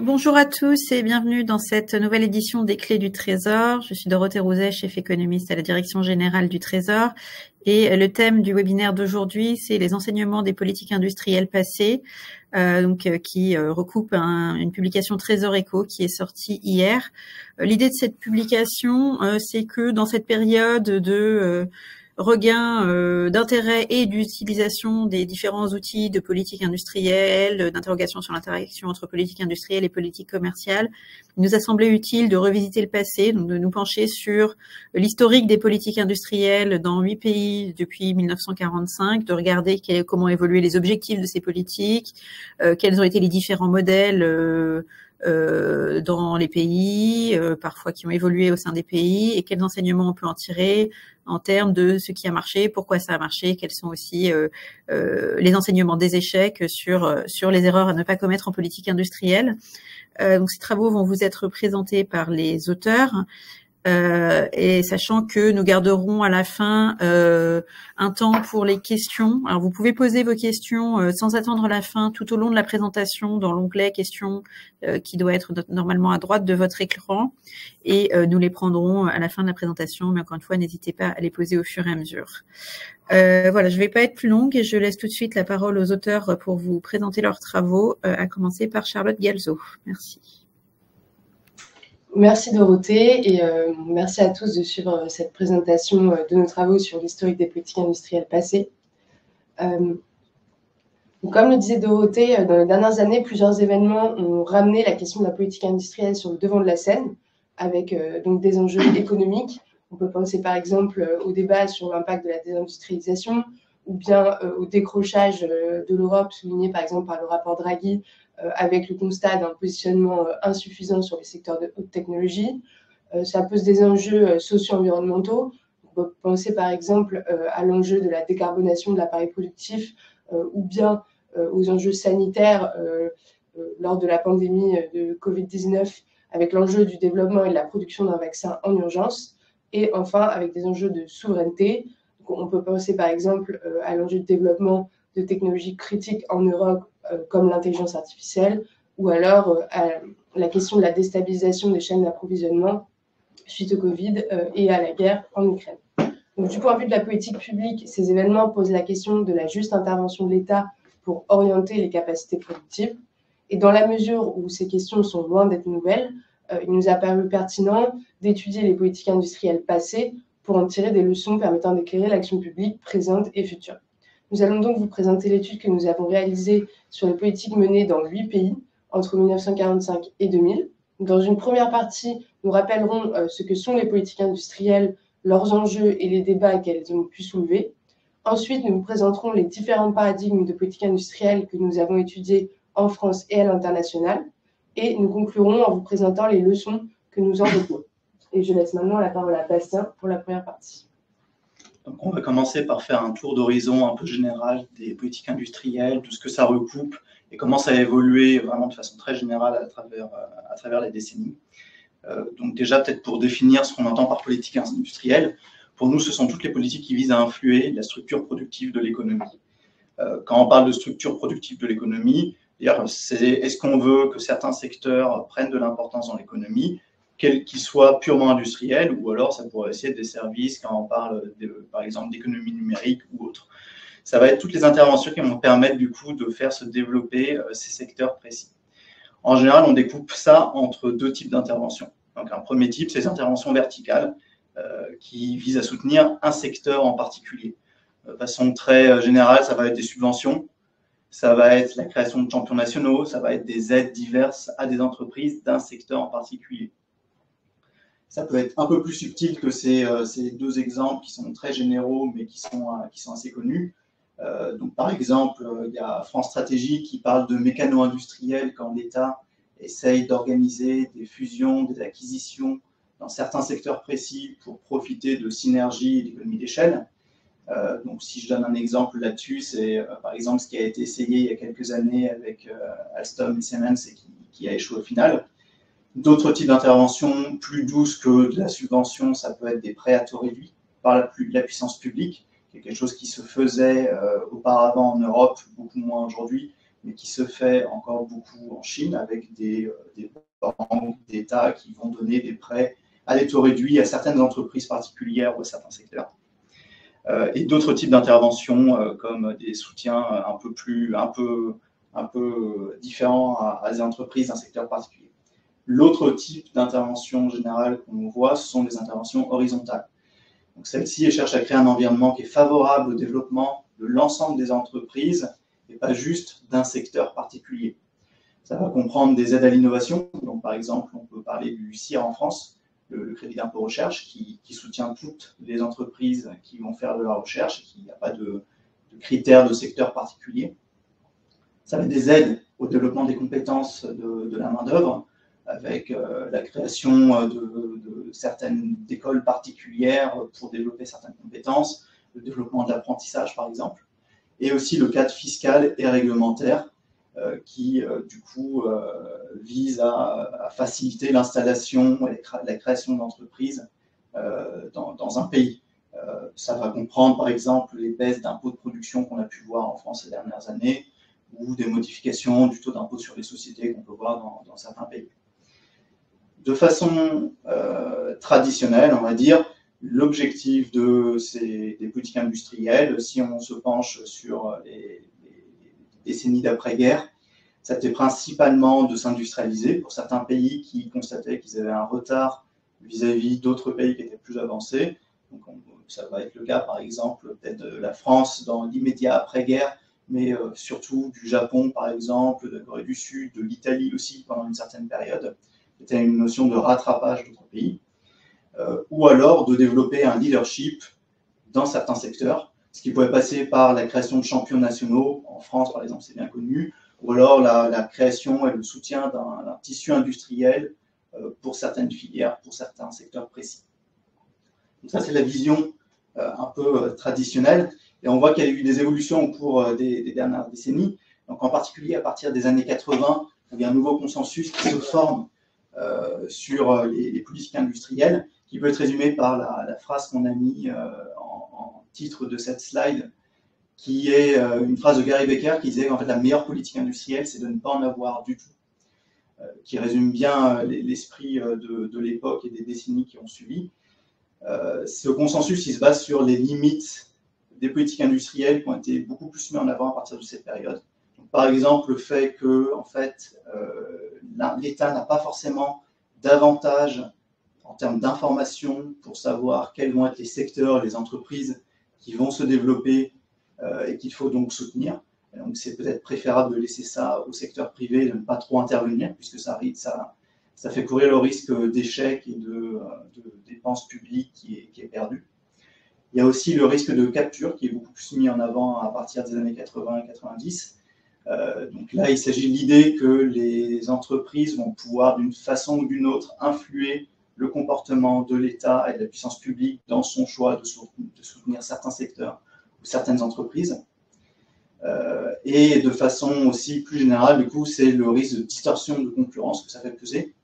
Bonjour à tous et bienvenue dans cette nouvelle édition des Clés du Trésor. Je suis Dorothée Rouzet, chef économiste à la Direction Générale du Trésor. Et le thème du webinaire d'aujourd'hui, c'est les enseignements des politiques industrielles passées, qui recoupe une publication Trésor Eco qui est sortie hier. L'idée de cette publication, c'est que dans cette période de regain d'intérêt et d'utilisation des différents outils de politique industrielle, d'interrogation sur l'interaction entre politique industrielle et politique commerciale, il nous a semblé utile de revisiter le passé, donc de nous pencher sur l'historique des politiques industrielles dans 8 pays depuis 1945, de regarder comment évoluaient les objectifs de ces politiques, quels ont été les différents modèles dans les pays, parfois qui ont évolué au sein des pays, et quels enseignements on peut en tirer en termes de ce qui a marché, pourquoi ça a marché, quels sont aussi les enseignements des échecs sur les erreurs à ne pas commettre en politique industrielle. Donc ces travaux vont vous être présentés par les auteurs. Et sachant que nous garderons à la fin un temps pour les questions. Alors vous pouvez poser vos questions sans attendre la fin tout au long de la présentation dans l'onglet questions qui doit être normalement à droite de votre écran, et nous les prendrons à la fin de la présentation, mais encore une fois n'hésitez pas à les poser au fur et à mesure. Voilà, je ne vais pas être plus longue et je laisse tout de suite la parole aux auteurs pour vous présenter leurs travaux, à commencer par Charlotte Guelzo. Merci. Merci Dorothée et merci à tous de suivre cette présentation de nos travaux sur l'historique des politiques industrielles passées. Comme le disait Dorothée, dans les dernières années, plusieurs événements ont ramené la question de la politique industrielle sur le devant de la scène, avec donc des enjeux économiques. On peut penser par exemple au débat sur l'impact de la désindustrialisation, ou bien au décrochage de l'Europe, souligné par exemple par le rapport Draghi, avec le constat d'un positionnement insuffisant sur les secteurs de haute technologie. Ça pose des enjeux socio-environnementaux. On peut penser par exemple à l'enjeu de la décarbonation de l'appareil productif, ou bien aux enjeux sanitaires lors de la pandémie de Covid-19, avec l'enjeu du développement et de la production d'un vaccin en urgence. Et enfin, avec des enjeux de souveraineté. Donc, on peut penser par exemple à l'enjeu de développement de technologies critiques en Europe, comme l'intelligence artificielle, ou alors à la question de la déstabilisation des chaînes d'approvisionnement suite au Covid et à la guerre en Ukraine. Donc, du point de vue de la politique publique, ces événements posent la question de la juste intervention de l'État pour orienter les capacités productives. Et dans la mesure où ces questions sont loin d'être nouvelles, il nous a paru pertinent d'étudier les politiques industrielles passées pour en tirer des leçons permettant d'éclairer l'action publique présente et future. Nous allons donc vous présenter l'étude que nous avons réalisée sur les politiques menées dans 8 pays entre 1945 et 2000. Dans une première partie, nous rappellerons ce que sont les politiques industrielles, leurs enjeux et les débats qu'elles ont pu soulever. Ensuite, nous vous présenterons les différents paradigmes de politique industrielle que nous avons étudiés en France et à l'international. Et nous conclurons en vous présentant les leçons que nous en retenons. Et je laisse maintenant la parole à Bastien pour la première partie. Donc on va commencer par faire un tour d'horizon un peu général des politiques industrielles, tout ce que ça recoupe et comment ça a évolué vraiment de façon très générale à travers les décennies. Donc déjà, peut-être pour définir ce qu'on entend par politique industrielle, pour nous, ce sont toutes les politiques qui visent à influer la structure productive de l'économie. Quand on parle de structure productive de l'économie, est-ce qu'on veut que certains secteurs prennent de l'importance dans l'économie, qu'ils soient purement industriels, ou alors ça pourrait aussi être des services quand on parle, par exemple, d'économie numérique ou autre. Ça va être toutes les interventions qui vont permettre du coup de faire se développer ces secteurs précis. En général, on découpe ça entre deux types d'interventions. Donc un premier type, c'est les interventions verticales qui visent à soutenir un secteur en particulier. De façon très générale, ça va être des subventions, ça va être la création de champions nationaux, ça va être des aides diverses à des entreprises d'un secteur en particulier. Ça peut être un peu plus subtil que ces deux exemples qui sont très généraux, mais qui sont assez connus. Donc, par exemple, il y a France Stratégie qui parle de mécano-industriel quand l'État essaye d'organiser des fusions, des acquisitions dans certains secteurs précis pour profiter de synergies et d'économies d'échelle. Donc, si je donne un exemple là-dessus, c'est par exemple ce qui a été essayé il y a quelques années avec Alstom et Siemens et qui a échoué au final. D'autres types d'interventions plus douces que de la subvention, ça peut être des prêts à taux réduits par la puissance publique, qui est quelque chose qui se faisait auparavant en Europe, beaucoup moins aujourd'hui, mais qui se fait encore beaucoup en Chine avec des banques d'État qui vont donner des prêts à des taux réduits à certaines entreprises particulières ou à certains secteurs. Et d'autres types d'interventions comme des soutiens un peu différents à des entreprises d'un secteur particulier. L'autre type d'intervention générale qu'on voit, ce sont les interventions horizontales. Donc celle-ci cherche à créer un environnement qui est favorable au développement de l'ensemble des entreprises et pas juste d'un secteur particulier. Ça va comprendre des aides à l'innovation. Donc par exemple, on peut parler du CIR en France, le crédit d'impôt recherche, qui soutient toutes les entreprises qui vont faire de la recherche et qui n'a pas de critères de secteur particulier. Ça va être des aides au développement des compétences de la main-d'œuvre, avec la création de certaines écoles particulières pour développer certaines compétences, le développement de l'apprentissage par exemple, et aussi le cadre fiscal et réglementaire qui du coup vise à faciliter l'installation et la création d'entreprises dans un pays. Ça va comprendre par exemple les baisses d'impôts de production qu'on a pu voir en France ces dernières années, ou des modifications du taux d'impôt sur les sociétés qu'on peut voir dans certains pays. De façon traditionnelle, on va dire, l'objectif des politiques industrielles, si on se penche sur les décennies d'après-guerre, c'était principalement de s'industrialiser pour certains pays qui constataient qu'ils avaient un retard vis-à-vis d'autres pays qui étaient plus avancés. Donc, ça va être le cas, par exemple, peut-être de la France dans l'immédiat après-guerre, mais surtout du Japon, par exemple, de la Corée du Sud, de l'Italie aussi pendant une certaine période. C'était une notion de rattrapage d'autres pays. Ou alors de développer un leadership dans certains secteurs, ce qui pouvait passer par la création de champions nationaux, en France par exemple, c'est bien connu, ou alors la création et le soutien d'un tissu industriel pour certaines filières, pour certains secteurs précis. Donc ça, c'est la vision un peu traditionnelle, et on voit qu'il y a eu des évolutions au cours des dernières décennies, donc en particulier à partir des années 80, il y a un nouveau consensus qui se forme sur les politiques industrielles, qui peut être résumé par la phrase qu'on a mis en titre de cette slide, qui est une phrase de Gary Becker qui disait qu'en fait la meilleure politique industrielle, c'est de ne pas en avoir du tout, qui résume bien l'esprit de l'époque et des décennies qui ont suivi. Ce consensus, il se base sur les limites des politiques industrielles qui ont été beaucoup plus mises en avant à partir de cette période. Donc, par exemple, le fait que en fait, l'État n'a pas forcément d'avantage en termes d'information pour savoir quels vont être les secteurs, les entreprises qui vont se développer et qu'il faut donc soutenir. Et donc c'est peut-être préférable de laisser ça au secteur privé, de ne pas trop intervenir, puisque ça fait courir le risque d'échec et de dépenses publiques qui est perdu. Il y a aussi le risque de capture qui est beaucoup plus mis en avant à partir des années 80 et 90. Donc là, il s'agit de l'idée que les entreprises vont pouvoir, d'une façon ou d'une autre, influer le comportement de l'État et de la puissance publique dans son choix de soutenir certains secteurs ou certaines entreprises. Et de façon aussi plus générale, du coup, c'est le risque de distorsion de concurrence que ça fait peser.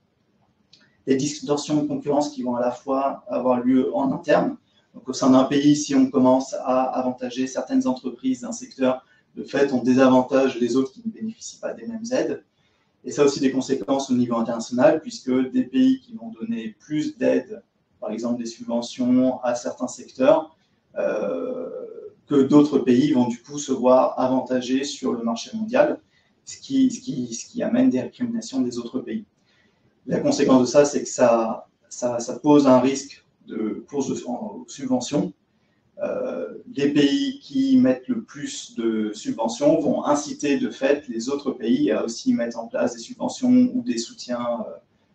Les distorsions de concurrence qui vont à la fois avoir lieu en interne. Donc, au sein d'un pays, si on commence à avantager certaines entreprises d'un secteur, de fait, on désavantage les autres qui ne bénéficient pas des mêmes aides. Et ça a aussi des conséquences au niveau international, puisque des pays qui vont donner plus d'aides, par exemple des subventions à certains secteurs, que d'autres pays vont du coup se voir avantagés sur le marché mondial, ce qui amène des récriminations des autres pays. La conséquence de ça, c'est que ça pose un risque de course en subventions. Les pays qui mettent le plus de subventions vont inciter de fait les autres pays à aussi mettre en place des subventions ou des soutiens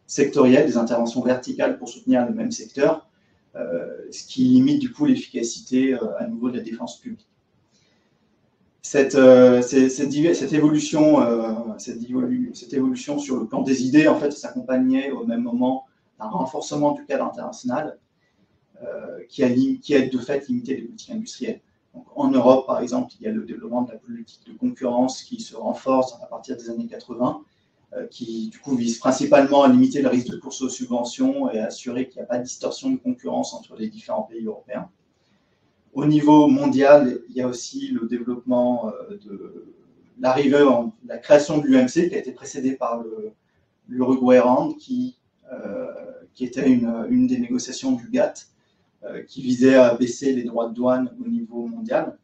sectoriels, des interventions verticales pour soutenir le même secteur, ce qui limite du coup l'efficacité à nouveau de la défense publique. Cette évolution sur le plan des idées, en fait, s'accompagnait au même moment d'un renforcement du cadre international qui a de fait limité les politiques industrielles. Donc, en Europe, par exemple, il y a le développement de la politique de concurrence qui se renforce à partir des années 80, qui du coup vise principalement à limiter le risque de course aux subventions et à assurer qu'il n'y a pas de distorsion de concurrence entre les différents pays européens. Au niveau mondial, il y a aussi le développement la création de l'UMC qui a été précédée par l'Uruguay Round qui était une des négociations du GATT qui visait à baisser les droits de douane au niveau mondial.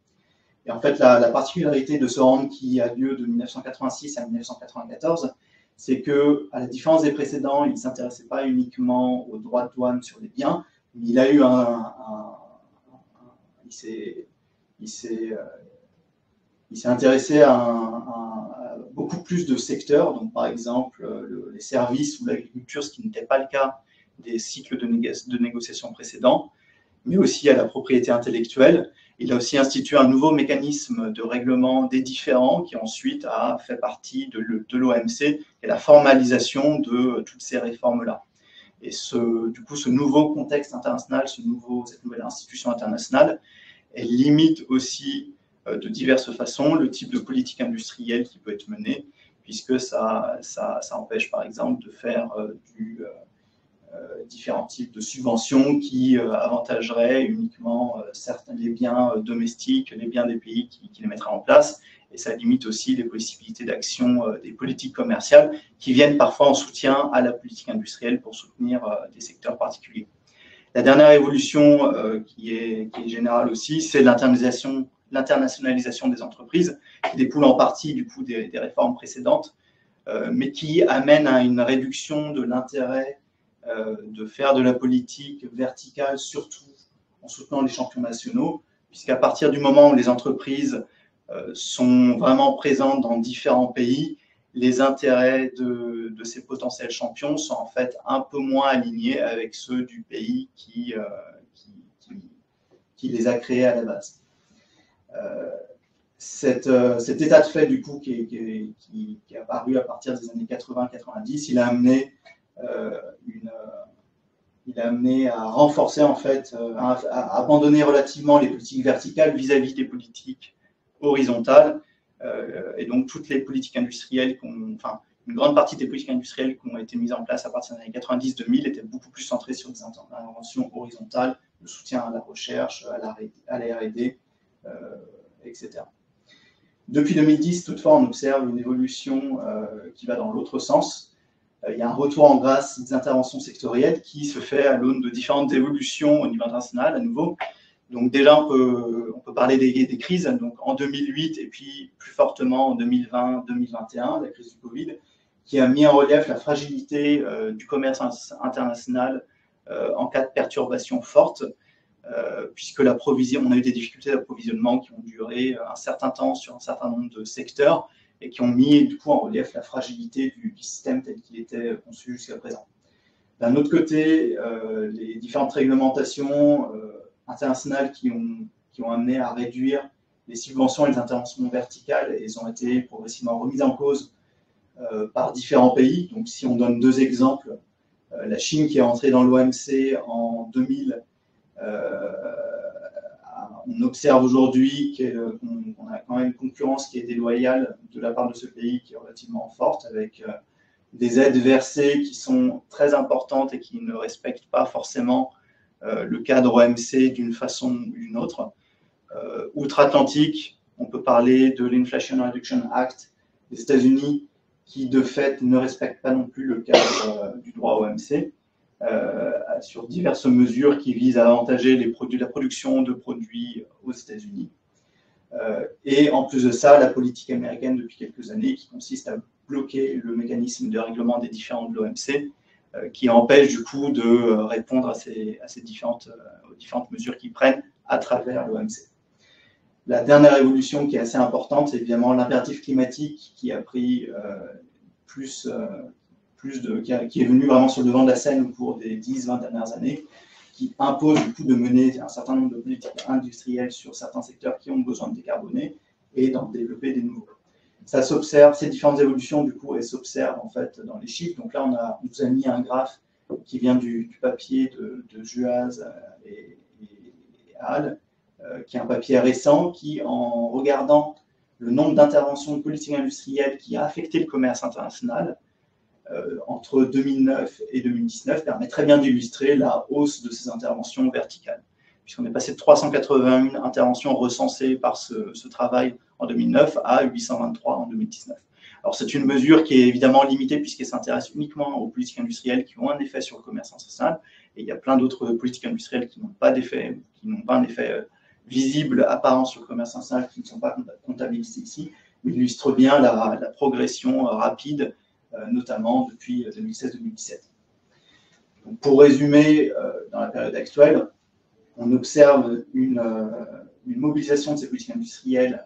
Et en fait, la particularité de ce round qui a lieu de 1986 à 1994, c'est que, à la différence des précédents, il ne s'intéressait pas uniquement aux droits de douane sur les biens, mais il a eu il s'est intéressé à beaucoup plus de secteurs, donc par exemple les services ou l'agriculture, ce qui n'était pas le cas des cycles de négociation précédents, mais aussi à la propriété intellectuelle. Il a aussi institué un nouveau mécanisme de règlement des différends qui ensuite a fait partie de l'OMC et la formalisation de toutes ces réformes-là. Et du coup, ce nouveau contexte international, cette nouvelle institution internationale, elle limite aussi de diverses façons le type de politique industrielle qui peut être menée, puisque ça empêche par exemple de faire différents types de subventions qui avantageraient uniquement les biens domestiques, les biens des pays qui les mettraient en place, et ça limite aussi les possibilités d'action des politiques commerciales qui viennent parfois en soutien à la politique industrielle pour soutenir des secteurs particuliers. La dernière évolution qui est générale aussi, c'est l'internationalisation des entreprises, qui découle en partie du coup des réformes précédentes, mais qui amène à une réduction de l'intérêt de faire de la politique verticale, surtout en soutenant les champions nationaux, puisqu'à partir du moment où les entreprises sont vraiment présentes dans différents pays, les intérêts de ces potentiels champions sont en fait un peu moins alignés avec ceux du pays qui les a créés à la base. Cet état de fait, du coup, qui est apparu à partir des années 80-90, il a amené à renforcer, en fait, à abandonner relativement les politiques verticales vis-à-vis des politiques horizontales. Et donc, toutes les politiques industrielles, une grande partie des politiques industrielles qui ont été mises en place à partir des années 90-2000 étaient beaucoup plus centrées sur des interventions horizontales, le soutien à la recherche, à la R&D, etc. Depuis 2010, toutefois, on observe une évolution qui va dans l'autre sens. Il y a un retour en grâce des interventions sectorielles qui se fait à l'aune de différentes évolutions au niveau international, à nouveau. Donc déjà, on peut parler des crises. Donc en 2008 et puis plus fortement en 2020-2021, la crise du Covid, qui a mis en relief la fragilité du commerce international en cas de perturbations fortes, puisque on a eu des difficultés d'approvisionnement qui ont duré un certain temps sur un certain nombre de secteurs et qui ont mis du coup en relief la fragilité du système tel qu'il était conçu jusqu'à présent. D'un autre côté, les différentes réglementations internationales qui ont amené à réduire les subventions et les interventions verticales, et elles ont été progressivement remises en cause par différents pays. Donc si on donne deux exemples, la Chine qui est entrée dans l'OMC en 2000, on observe aujourd'hui qu'on a quand même une concurrence qui est déloyale de la part de ce pays qui est relativement forte, avec des aides versées qui sont très importantes et qui ne respectent pas forcément le cadre OMC d'une façon ou d'une autre. Outre-Atlantique, on peut parler de l'Inflation Reduction Act des États-Unis qui, de fait, ne respecte pas non plus le cadre du droit OMC. Sur diverses mesures qui visent à avantager la production de produits aux États-Unis. Et en plus de ça, la politique américaine depuis quelques années qui consiste à bloquer le mécanisme de règlement des différends de l'OMC, qui empêche du coup de répondre à ces différentes mesures qu'ils prennent à travers l'OMC. La dernière évolution qui est assez importante, c'est évidemment l'impératif climatique qui a pris qui est venu vraiment sur le devant de la scène au cours des 10-20 dernières années, qui impose du coup de mener un certain nombre de politiques industrielles sur certains secteurs qui ont besoin de décarboner et d'en développer des nouveaux. Ça s'observe, ces différentes évolutions, du coup, elles s'observent en fait dans les chiffres. Donc là, on vous a mis un graphe qui vient du papier de Juaz et Al, qui est un papier récent qui, en regardant le nombre d'interventions de politique industrielle qui a affecté le commerce international, entre 2009 et 2019 permet très bien d'illustrer la hausse de ces interventions verticales, puisqu'on est passé de 381 interventions recensées par ce travail en 2009 à 823 en 2019. Alors, c'est une mesure qui est évidemment limitée puisqu'elle s'intéresse uniquement aux politiques industrielles qui ont un effet sur le commerce international. Et il y a plein d'autres politiques industrielles qui n'ont pas d'effet, qui n'ont pas un effet visible, apparent sur le commerce international, qui ne sont pas comptabilisées ici, mais illustre bien la progression rapide, notamment depuis 2016-2017. Pour résumer, dans la période actuelle, on observe une mobilisation de ces politiques industrielles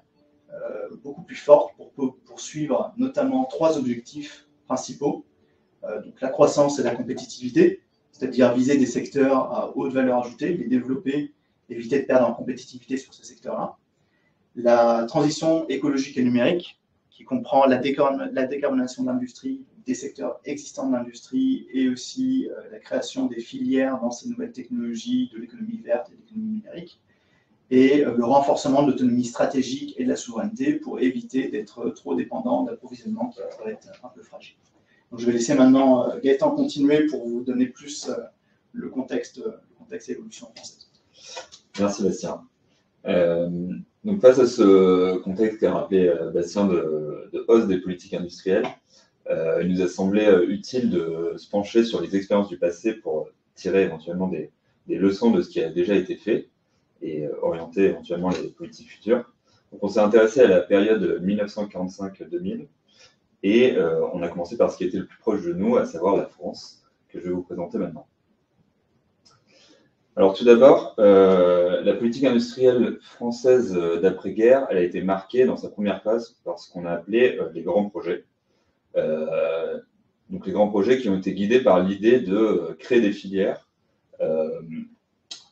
beaucoup plus forte pour poursuivre notamment 3 objectifs principaux. Donc la croissance et la compétitivité, c'est-à-dire viser des secteurs à haute valeur ajoutée, les développer, éviter de perdre en compétitivité sur ces secteurs-là. La transition écologique et numérique, qui comprend la décarbonation de l'industrie, des secteurs existants de l'industrie et aussi la création des filières dans ces nouvelles technologies de l'économie verte et de l'économie numérique, et le renforcement de l'autonomie stratégique et de la souveraineté pour éviter d'être trop dépendant d'approvisionnement qui pourrait être un peu fragile. Donc, je vais laisser maintenant Gaëtan continuer pour vous donner plus le contexte et l'évolution française. Merci Bastien. Donc face à ce contexte qu'a rappelé Bastien de hausse des politiques industrielles, il nous a semblé utile de se pencher sur les expériences du passé pour tirer éventuellement des leçons de ce qui a déjà été fait et orienter éventuellement les politiques futures. Donc on s'est intéressé à la période 1945-2000 et on a commencé par ce qui était le plus proche de nous, à savoir la France, que je vais vous présenter maintenant. Alors tout d'abord, la politique industrielle française d'après-guerre, elle a été marquée dans sa première phase par ce qu'on a appelé les grands projets. Donc les grands projets qui ont été guidés par l'idée de créer des filières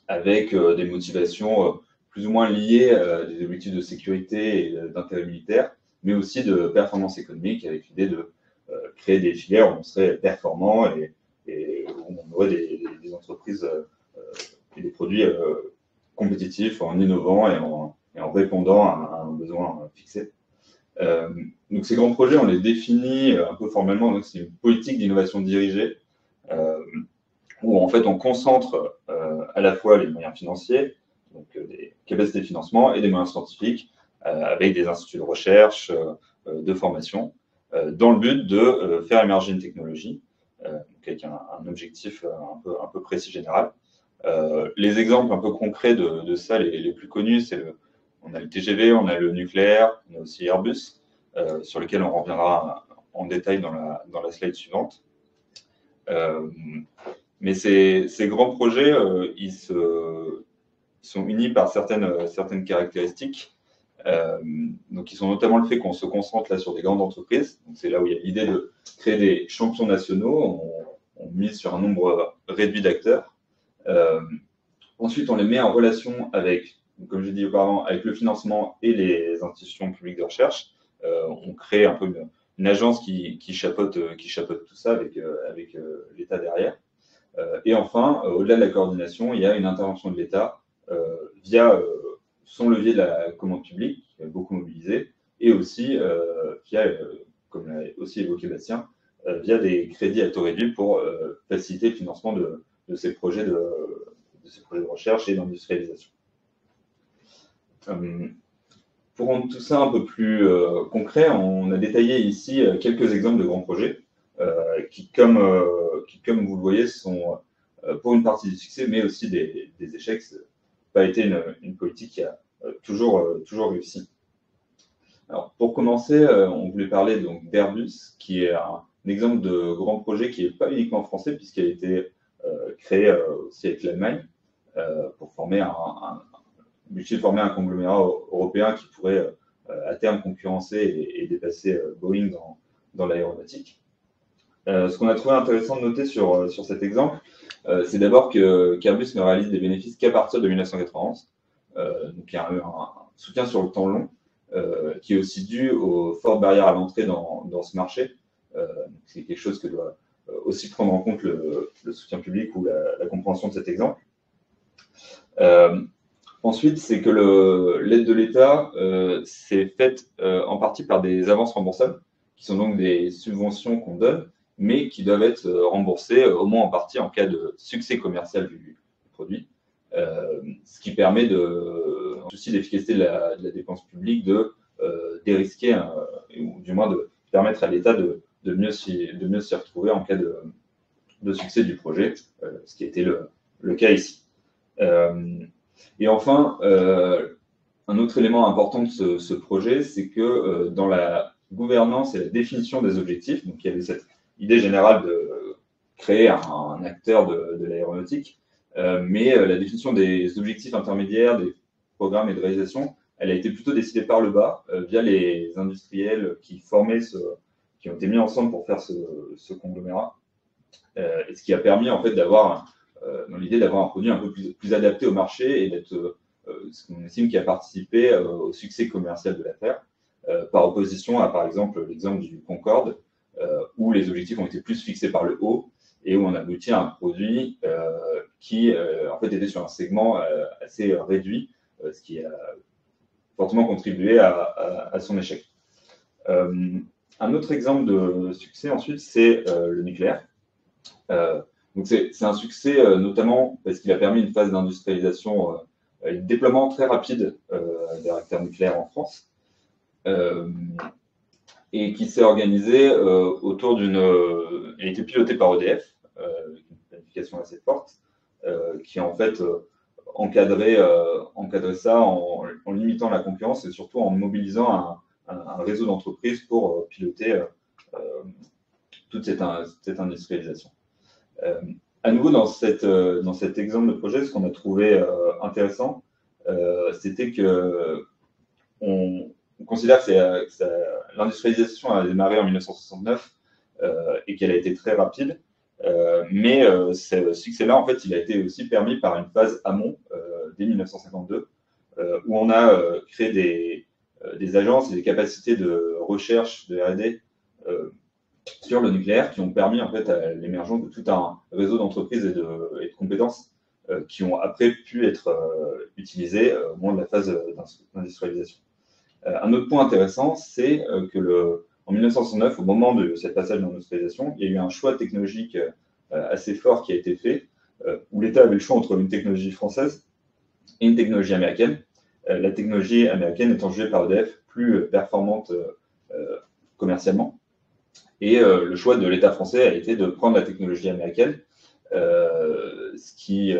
avec des motivations plus ou moins liées à des objectifs de sécurité et d'intérêt militaire, mais aussi de performance économique avec l'idée de créer des filières où on serait performant et où on aurait des entreprises et des produits compétitifs en innovant et en répondant à un besoin fixé. Donc ces grands projets, on les définit un peu formellement, donc c'est une politique d'innovation dirigée où en fait on concentre à la fois les moyens financiers, donc des capacités de financement et des moyens scientifiques avec des instituts de recherche, de formation, dans le but de faire émerger une technologie avec un objectif un peu précis général. Les exemples un peu concrets de ça, les plus connus, c'est on a le TGV, on a le nucléaire, on a aussi Airbus, sur lequel on reviendra en détail dans la slide suivante. Mais ces grands projets, ils sont unis par certaines caractéristiques. Donc, ils sont notamment le fait qu'on se concentre là sur des grandes entreprises. Donc, c'est là où il y a l'idée de créer des champions nationaux. On mise sur un nombre réduit d'acteurs. Ensuite, on les met en relation avec, comme j'ai dit auparavant, avec le financement et les institutions publiques de recherche. On crée un peu une agence qui chapeaute tout ça avec l'État derrière. Et enfin, au-delà de la coordination, il y a une intervention de l'État via son levier de la commande publique, qui est beaucoup mobilisé, et aussi via, comme l'a aussi évoqué Bastien, via des crédits à taux réduit pour faciliter le financement de ces projets de recherche et d'industrialisation. Pour rendre tout ça un peu plus concret, on a détaillé ici quelques exemples de grands projets qui, comme vous le voyez, sont pour une partie des succès, mais aussi des échecs. Ça n'a pas été une politique qui a toujours réussi. Alors, pour commencer, on voulait parler donc d'Airbus, qui est un exemple de grand projet qui n'est pas uniquement français, puisqu'il a été créé aussi avec l'Allemagne pour former former un conglomérat européen qui pourrait à terme concurrencer et dépasser Boeing dans l'aéronautique. Ce qu'on a trouvé intéressant de noter sur cet exemple, c'est d'abord qu'Airbus ne réalise des bénéfices qu'à partir de 1991. Donc il y a un soutien sur le temps long qui est aussi dû aux fortes barrières à l'entrée dans ce marché. C'est quelque chose que doit aussi prendre en compte le soutien public ou la compréhension de cet exemple. Ensuite, c'est que l'aide de l'État s'est faite en partie par des avances remboursables, qui sont donc des subventions qu'on donne, mais qui doivent être remboursées au moins en partie en cas de succès commercial du produit, ce qui permet, en souci d'efficacité de la dépense publique, de dérisquer, ou du moins de permettre à l'État de mieux s'y retrouver en cas de succès du projet, ce qui était le cas ici. Et enfin, un autre élément important de ce projet, c'est que dans la gouvernance et la définition des objectifs, donc il y avait cette idée générale de créer un acteur de l'aéronautique, mais la définition des objectifs intermédiaires, des programmes et de réalisation, elle a été plutôt décidée par le bas, via les industriels qui ont été mis ensemble pour faire ce conglomérat, et ce qui a permis en fait d'avoir, dans l'idée d'avoir un produit un peu plus adapté au marché et d'être ce qu'on estime qui a participé au succès commercial de l'affaire, par opposition à, par exemple, l'exemple du Concorde, où les objectifs ont été plus fixés par le haut et où on aboutit à un produit qui, en fait, était sur un segment assez réduit, ce qui a fortement contribué à son échec. Un autre exemple de succès, ensuite, c'est le nucléaire. Donc c'est un succès notamment parce qu'il a permis une phase d'industrialisation et de déploiement très rapide des réacteurs nucléaires en France, et qui s'est organisé autour d'une... elle a été pilotée par EDF, avec une planification assez forte, qui a en fait encadré ça en limitant la concurrence et surtout en mobilisant un réseau d'entreprises pour piloter toute cette industrialisation. À nouveau, dans cet exemple de projet, ce qu'on a trouvé intéressant, c'était qu'on considère que l'industrialisation a démarré en 1969 et qu'elle a été très rapide, mais ce succès-là, en fait, il a été aussi permis par une phase amont dès 1952, où on a créé des agences et des capacités de recherche, de R&D, sur le nucléaire, qui ont permis en fait à l'émergence de tout un réseau d'entreprises et de compétences qui ont après pu être utilisées au moment de la phase d'industrialisation. Un autre point intéressant, c'est que en 1969, au moment de cette passage d'industrialisation, il y a eu un choix technologique assez fort qui a été fait, où l'État avait le choix entre une technologie française et une technologie américaine. La technologie américaine étant jugée par EDF plus performante commercialement. Et le choix de l'État français a été de prendre la technologie américaine, ce qui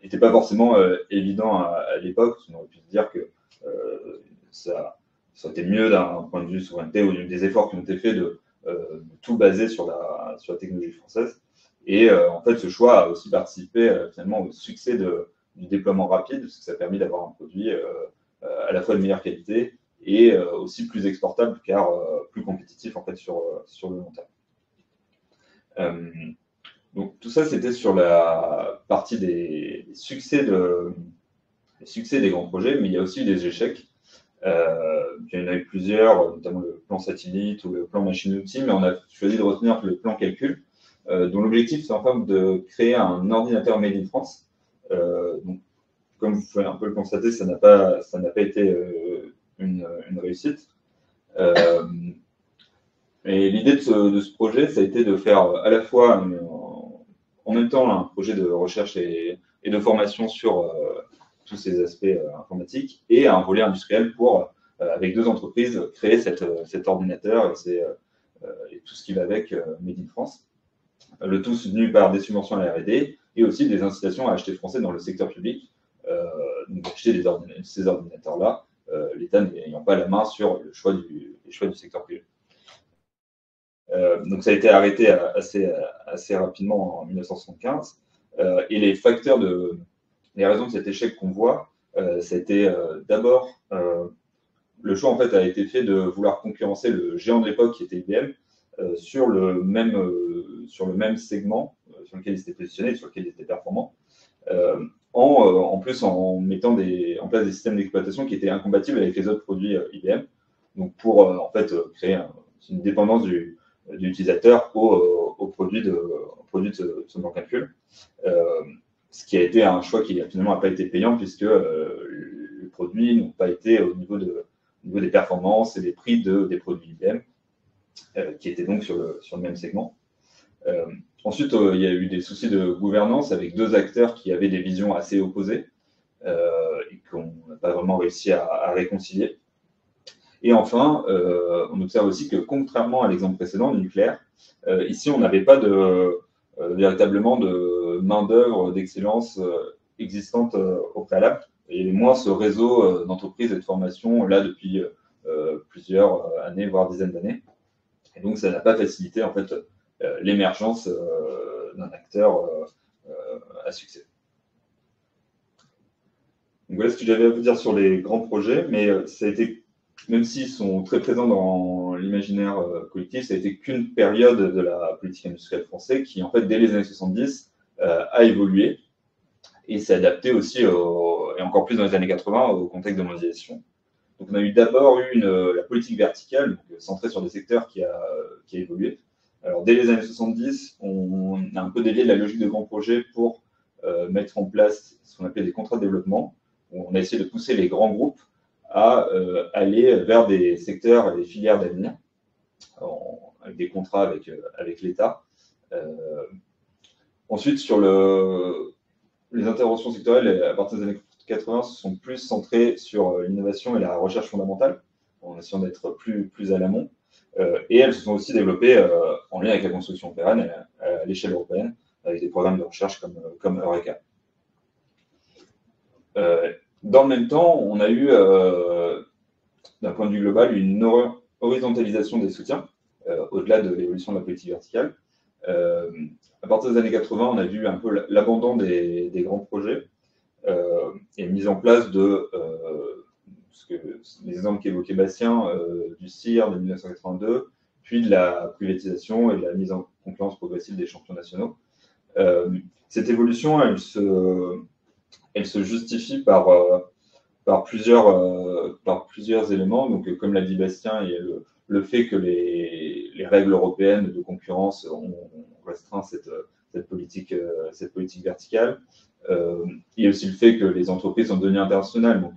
n'était pas forcément évident à l'époque. On aurait pu se dire que ça aurait été mieux d'un point de vue souveraineté ou des efforts qui ont été faits de tout baser sur la technologie française. Et en fait, ce choix a aussi participé finalement au succès du déploiement rapide, parce que ça a permis d'avoir un produit à la fois de meilleure qualité et aussi plus exportable, car plus compétitif en fait sur le long terme. Donc tout ça, c'était sur la partie des succès des grands projets, mais il y a aussi des échecs. Il y en a eu plusieurs, notamment le plan satellite ou le plan machine-outil, mais on a choisi de retenir le plan calcul, dont l'objectif, c'est enfin de créer un ordinateur made in France. Donc, comme vous pouvez un peu le constater, ça n'a pas été une réussite. Et l'idée de ce projet, ça a été de faire à la fois en même temps un projet de recherche et de formation sur tous ces aspects informatiques et un volet industriel pour, avec deux entreprises, créer cet ordinateur et tout ce qui va avec Made in France. Le tout soutenu par des subventions à la R&D et aussi des incitations à acheter français dans le secteur public. Donc acheter ces ordinateurs-là, l'État n'ayant pas la main sur les choix du secteur privé. Donc ça a été arrêté assez rapidement en 1975. Et les raisons de cet échec qu'on voit, ça a été d'abord le choix en fait a été fait de vouloir concurrencer le géant de l'époque qui était IBM sur le même segment sur lequel il s'était positionné et sur lequel il était performant. En plus en mettant en place des systèmes d'exploitation qui étaient incompatibles avec les autres produits IBM, donc pour en fait créer une dépendance du utilisateur au produit de son plan calcul, ce qui a été un choix qui finalement n'a pas été payant puisque les produits n'ont pas été au niveau des performances et des prix des produits IBM, qui étaient donc sur le même segment. Ensuite, il y a eu des soucis de gouvernance avec deux acteurs qui avaient des visions assez opposées et qu'on n'a pas vraiment réussi à réconcilier. Et enfin, on observe aussi que contrairement à l'exemple précédent, le nucléaire, ici, on n'avait pas véritablement de main-d'œuvre d'excellence existante au préalable. Et il y avait moins ce réseau d'entreprises et de formations là depuis plusieurs années, voire dizaines d'années. Et donc, ça n'a pas facilité en fait l'émergence d'un acteur à succès. Donc voilà ce que j'avais à vous dire sur les grands projets, mais ça a été, même s'ils sont très présents dans l'imaginaire collectif, ça a été qu'une période de la politique industrielle française qui, en fait, dès les années 70, a évolué et s'est adapté aussi, et encore plus dans les années 80, au contexte de mondialisation. Donc on a eu d'abord la politique verticale, donc, centrée sur des secteurs qui a évolué. Alors dès les années 70, on a un peu dévié de la logique de grands projets pour mettre en place ce qu'on appelait des contrats de développement, où on a essayé de pousser les grands groupes à aller vers des secteurs et des filières d'avenir, avec des contrats avec l'État. Ensuite, sur les interventions sectorielles, à partir des années 80, se sont plus centrées sur l'innovation et la recherche fondamentale, en essayant d'être plus à l'amont. Et elles se sont aussi développées en lien avec la construction pérenne à l'échelle européenne, avec des programmes de recherche comme Eureka. Dans le même temps, on a eu, d'un point de vue global, une horizontalisation des soutiens, au-delà de l'évolution de la politique verticale. À partir des années 80, on a vu un peu l'abandon des grands projets et mise en place de les exemples qu'évoquait Bastien, du CIR de 1982, puis de la privatisation et de la mise en concurrence progressive des champions nationaux. Cette évolution, elle se justifie par plusieurs éléments. Donc, comme l'a dit Bastien, il y a le fait que les règles européennes de concurrence ont restreint cette politique verticale. Il y a aussi le fait que les entreprises sont devenues internationales. Donc,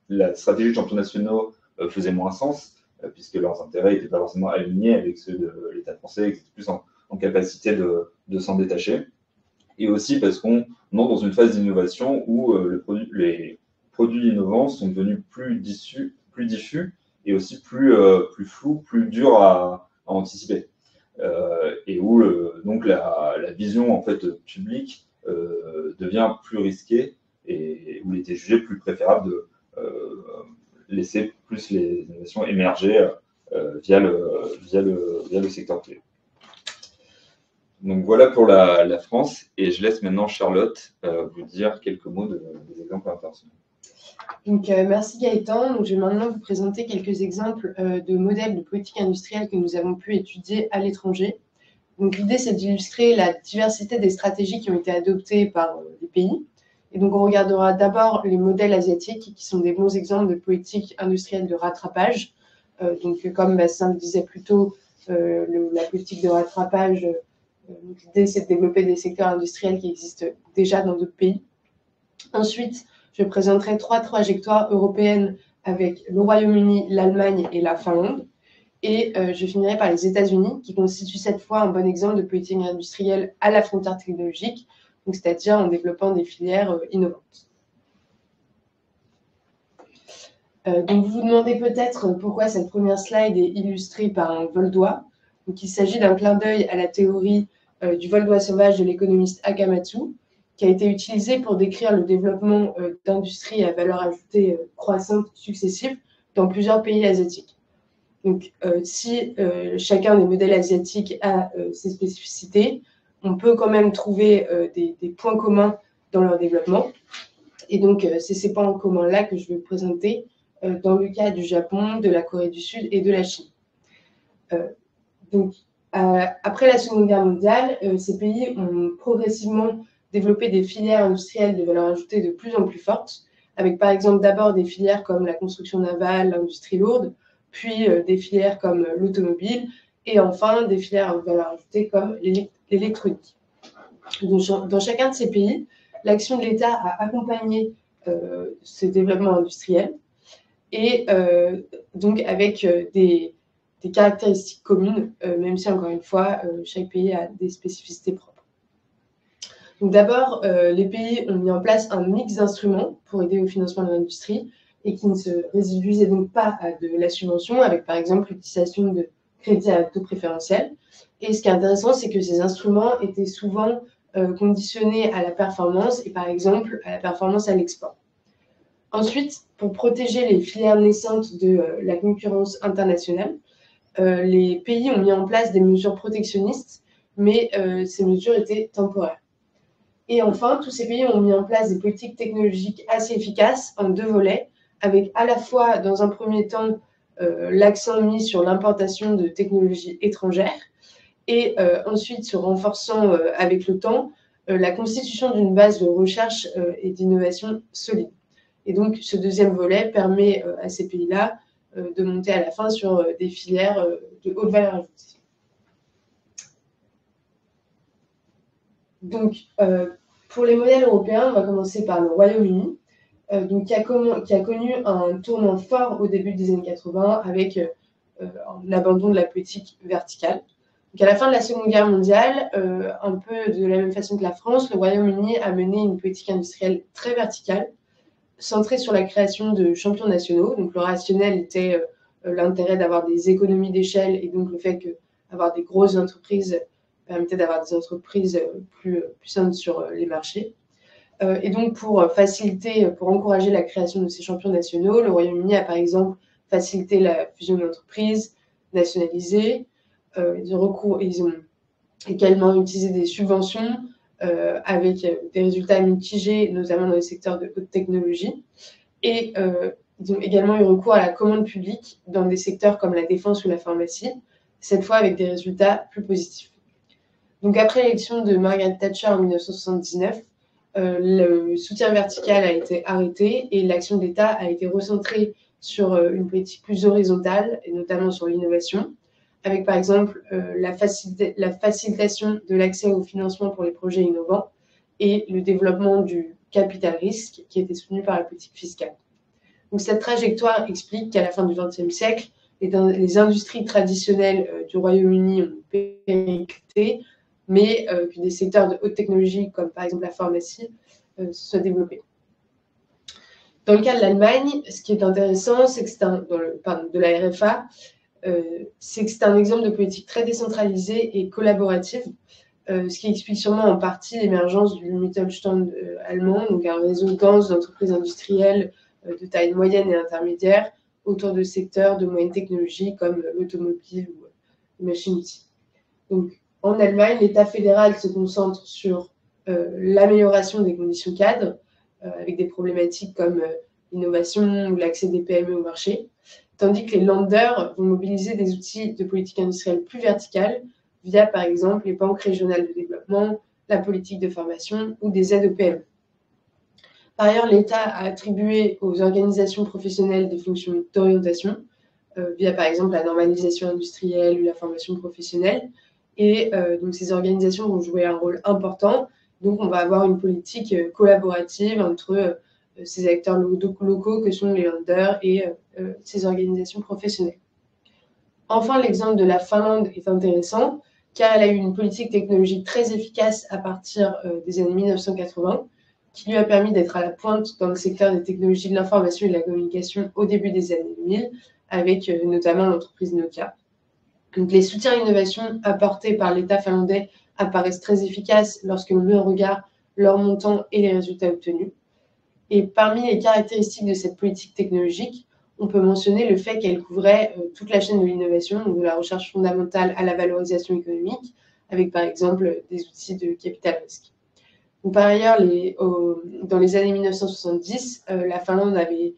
la stratégie de champions nationaux faisait moins sens, puisque leurs intérêts n'étaient pas forcément alignés avec ceux de l'État français, qui était plus en capacité de s'en détacher. Et aussi parce qu'on entre dans une phase d'innovation où les produits innovants sont devenus plus diffus et aussi plus flous, plus durs à anticiper. Et où donc la vision en fait publique devient plus risquée et où il était jugé plus préférable de laisser plus les innovations émerger via le secteur privé. Donc voilà pour la France, et je laisse maintenant Charlotte vous dire quelques mots des exemples internationaux. Donc, merci Gaëtan. Donc, je vais maintenant vous présenter quelques exemples de modèles de politique industrielle que nous avons pu étudier à l'étranger. Donc, l'idée, c'est d'illustrer la diversité des stratégies qui ont été adoptées par les pays. Et donc, on regardera d'abord les modèles asiatiques, qui sont des bons exemples de politique industrielle de rattrapage. Donc, comme Bastien le disait plus tôt, la politique de rattrapage, l'idée, c'est de développer des secteurs industriels qui existent déjà dans d'autres pays. Ensuite, je présenterai 3 trajectoires européennes avec le Royaume-Uni, l'Allemagne et la Finlande. Et je finirai par les États-Unis, qui constituent cette fois un bon exemple de politique industrielle à la frontière technologique, c'est-à-dire en développant des filières innovantes. Donc vous vous demandez peut-être pourquoi cette première slide est illustrée par un vol d'oie. Donc il s'agit d'un clin d'œil à la théorie du vol d'oie sauvage de l'économiste Akamatsu, qui a été utilisé pour décrire le développement d'industries à valeur ajoutée croissante successives dans plusieurs pays asiatiques. Donc, si chacun des modèles asiatiques a ses spécificités, on peut quand même trouver des points communs dans leur développement. Et donc, c'est ces points communs-là que je vais vous présenter dans le cas du Japon, de la Corée du Sud et de la Chine. Donc, après la Seconde Guerre mondiale, ces pays ont progressivement développer des filières industrielles de valeur ajoutée de plus en plus fortes, avec par exemple d'abord des filières comme la construction navale, l'industrie lourde, puis des filières comme l'automobile, et enfin des filières de valeur ajoutée comme l'électronique. Dans chacun de ces pays, l'action de l'État a accompagné ce développement industriel, et donc avec des caractéristiques communes, même si encore une fois, chaque pays a des spécificités propres. Donc d'abord, les pays ont mis en place un mix d'instruments pour aider au financement de l'industrie. et qui ne se réduisaient donc pas à de la subvention, avec par exemple l'utilisation de crédits à taux préférentiel. Et ce qui est intéressant, c'est que ces instruments étaient souvent conditionnés à la performance et par exemple à la performance à l'export. Ensuite, pour protéger les filières naissantes de la concurrence internationale, les pays ont mis en place des mesures protectionnistes, mais ces mesures étaient temporaires. Et enfin, tous ces pays ont mis en place des politiques technologiques assez efficaces en 2 volets, avec à la fois, dans un premier temps, l'accent mis sur l'importation de technologies étrangères, et ensuite se renforçant avec le temps la constitution d'une base de recherche et d'innovation solide. Et donc, ce deuxième volet permet à ces pays-là de monter à la fin sur des filières de haute valeur ajoutée. Donc, pour les modèles européens, on va commencer par le Royaume-Uni, qui a connu un tournant fort au début des années 80 avec un abandon de la politique verticale. Donc, à la fin de la Seconde Guerre mondiale, un peu de la même façon que la France, le Royaume-Uni a mené une politique industrielle très verticale, centrée sur la création de champions nationaux. Donc, le rationnel était l'intérêt d'avoir des économies d'échelle et donc le fait qu'avoir des grosses entreprises permettait d'avoir des entreprises plus puissantes sur les marchés. Et donc, pour encourager la création de ces champions nationaux, le Royaume-Uni a par exemple facilité la fusion d'entreprises nationalisées. Ils ont également utilisé des subventions avec des résultats mitigés, notamment dans les secteurs de haute technologie. Et ils ont également eu recours à la commande publique dans des secteurs comme la défense ou la pharmacie, cette fois avec des résultats plus positifs. Donc, après l'élection de Margaret Thatcher en 1979, le soutien vertical a été arrêté et l'action d'État a été recentrée sur une politique plus horizontale, et notamment sur l'innovation, avec par exemple la facilitation de l'accès au financement pour les projets innovants et le développement du capital risque qui était soutenu par la politique fiscale. Donc, cette trajectoire explique qu'à la fin du XXe siècle, les industries traditionnelles du Royaume-Uni ont périclité, mais que des secteurs de haute technologie, comme par exemple la pharmacie, se soient développés. Dans le cas de l'Allemagne, ce qui est intéressant, c'est que de la RFA, c'est que c'est un exemple de politique très décentralisée et collaborative, ce qui explique sûrement en partie l'émergence du Mittelstand allemand, donc un réseau dense d'entreprises industrielles de taille moyenne et intermédiaire autour de secteurs de moyenne technologie comme l'automobile ou les machines-outils. Donc, en Allemagne, l'État fédéral se concentre sur l'amélioration des conditions cadres, avec des problématiques comme l'innovation ou l'accès des PME au marché, tandis que les Länder vont mobiliser des outils de politique industrielle plus verticale via, par exemple, les banques régionales de développement, la politique de formation ou des aides aux PME. Par ailleurs, l'État a attribué aux organisations professionnelles des fonctions d'orientation, via, par exemple, la normalisation industrielle ou la formation professionnelle. Et donc, ces organisations vont jouer un rôle important. Donc, on va avoir une politique collaborative entre ces acteurs locaux que sont les Länder et ces organisations professionnelles. Enfin, l'exemple de la Finlande est intéressant car elle a eu une politique technologique très efficace à partir des années 1980 qui lui a permis d'être à la pointe dans le secteur des technologies de l'information et de la communication au début des années 2000 avec notamment l'entreprise Nokia. Donc, les soutiens à l'innovation apportés par l'État finlandais apparaissent très efficaces lorsque l'on met en regard leur montant et les résultats obtenus. Et parmi les caractéristiques de cette politique technologique, on peut mentionner le fait qu'elle couvrait toute la chaîne de l'innovation, donc de la recherche fondamentale à la valorisation économique, avec par exemple des outils de capital risque. Donc, par ailleurs, dans les années 1970, la Finlande avait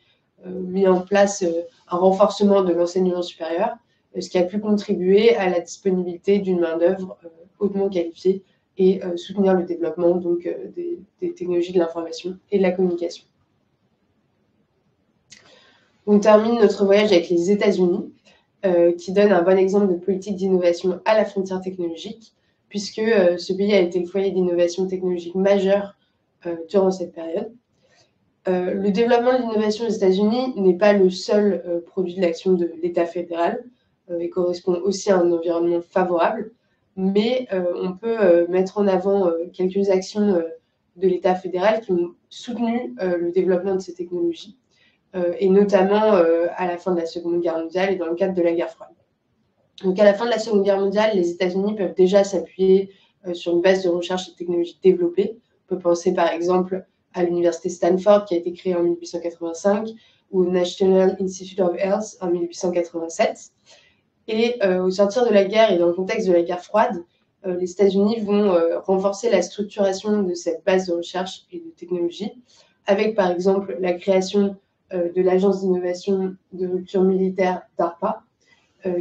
mis en place un renforcement de l'enseignement supérieur, ce qui a pu contribuer à la disponibilité d'une main-d'œuvre hautement qualifiée et soutenir le développement donc, des technologies de l'information et de la communication. On termine notre voyage avec les États-Unis, qui donne un bon exemple de politique d'innovation à la frontière technologique, puisque ce pays a été le foyer d'innovation technologique majeure durant cette période. Le développement de l'innovation aux États-Unis n'est pas le seul produit de l'action de l'État fédéral et correspond aussi à un environnement favorable, mais on peut mettre en avant quelques actions de l'État fédéral qui ont soutenu le développement de ces technologies. et notamment à la fin de la Seconde Guerre mondiale et dans le cadre de la guerre froide. Donc à la fin de la Seconde Guerre mondiale, les États-Unis peuvent déjà s'appuyer sur une base de recherche et de technologie développée. On peut penser par exemple à l'université Stanford qui a été créée en 1885 ou au National Institute of Health en 1887. Et au sortir de la guerre et dans le contexte de la guerre froide, les États-Unis vont renforcer la structuration de cette base de recherche et de technologie avec par exemple la création de l'Agence d'innovation de rupture militaire DARPA,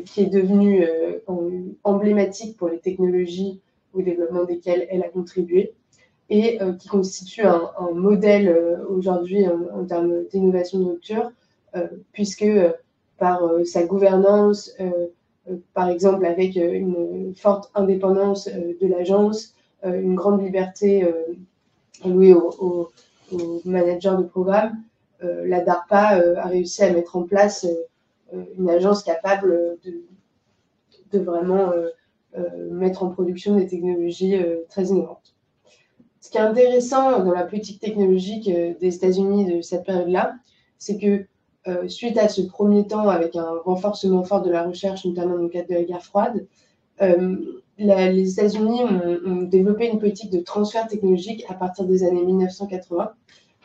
qui est devenue emblématique pour les technologies au développement desquelles elle a contribué et qui constitue un modèle aujourd'hui en termes d'innovation de rupture, puisque par sa gouvernance, par exemple avec une forte indépendance de l'agence, une grande liberté allouée aux managers de programme, la DARPA a réussi à mettre en place une agence capable de vraiment mettre en production des technologies très innovantes. Ce qui est intéressant dans la politique technologique des États-Unis de cette période-là, c'est que suite à ce premier temps, avec un renforcement fort de la recherche, notamment dans le cadre de la guerre froide, les États-Unis ont développé une politique de transfert technologique à partir des années 1980,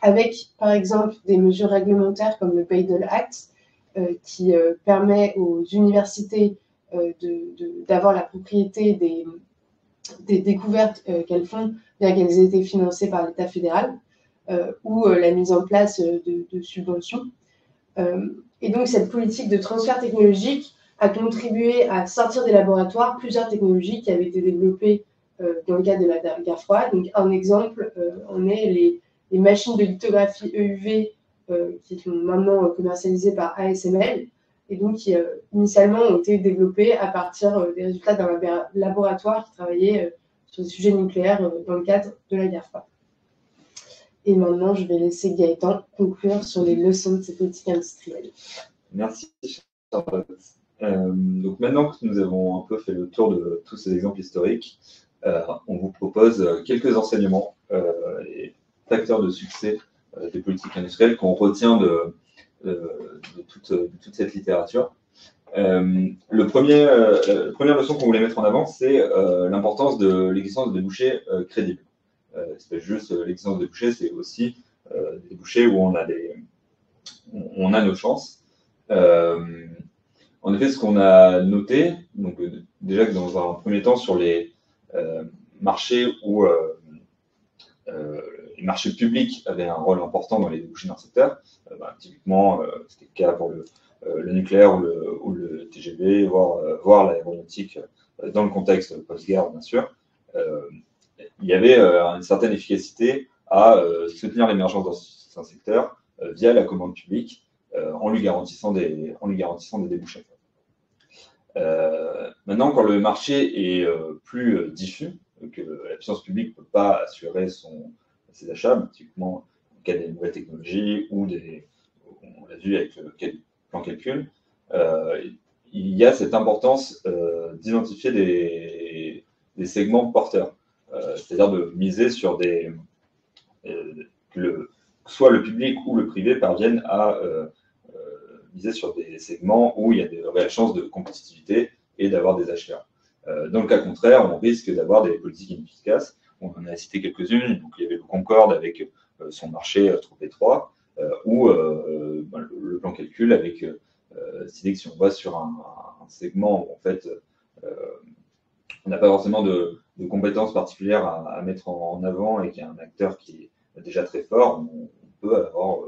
avec par exemple des mesures réglementaires comme le Bayh-Dole Act, qui permet aux universités d'avoir la propriété des découvertes qu'elles font, bien qu'elles aient été financées par l'État fédéral, ou la mise en place de subventions. Et donc cette politique de transfert technologique a contribué à sortir des laboratoires plusieurs technologies qui avaient été développées dans le cadre de la guerre froide. Donc un exemple en est les machines de lithographie EUV qui sont maintenant commercialisées par ASML et donc qui initialement ont été développées à partir des résultats d'un laboratoire qui travaillait sur des sujets nucléaires dans le cadre de la guerre froide. Et maintenant, je vais laisser Gaëtan conclure sur les leçons de ces politiques industrielles. Merci, Charlotte. Donc maintenant que nous avons un peu fait le tour de tous ces exemples historiques, on vous propose quelques enseignements et facteurs de succès des politiques industrielles qu'on retient de toute cette littérature. La première leçon qu'on voulait mettre en avant, c'est l'importance de l'existence de débouchés crédibles. C'est pas juste l'existence de débouchés, c'est aussi des débouchés où on a nos chances. En effet, ce qu'on a noté, donc déjà que dans un premier temps sur les marchés où les marchés publics avaient un rôle important dans les débouchés d'un secteur, typiquement c'était le cas pour le nucléaire ou le TGV, voire l'aéronautique dans le contexte post-guerre bien sûr. Il y avait une certaine efficacité à soutenir l'émergence dans un secteur via la commande publique en lui garantissant des débouchés. Maintenant, quand le marché est plus diffus, que la puissance publique ne peut pas assurer ses achats, typiquement en cas des nouvelles technologies ou on l'a vu avec le plan calcul, il y a cette importance d'identifier des segments porteurs. C'est-à-dire de miser sur soit le public ou le privé parviennent à miser sur des segments où il y a de réelles chances de compétitivité et d'avoir des acheteurs. Dans le cas contraire, on risque d'avoir des politiques inefficaces. On en a cité quelques-unes. Donc, il y avait le Concorde avec son marché trop étroit ou le plan calcul avec l'idée que si on va sur un segment où en fait on n'a pas forcément de compétences particulières à mettre en avant et qu'il y a un acteur qui est déjà très fort, on peut avoir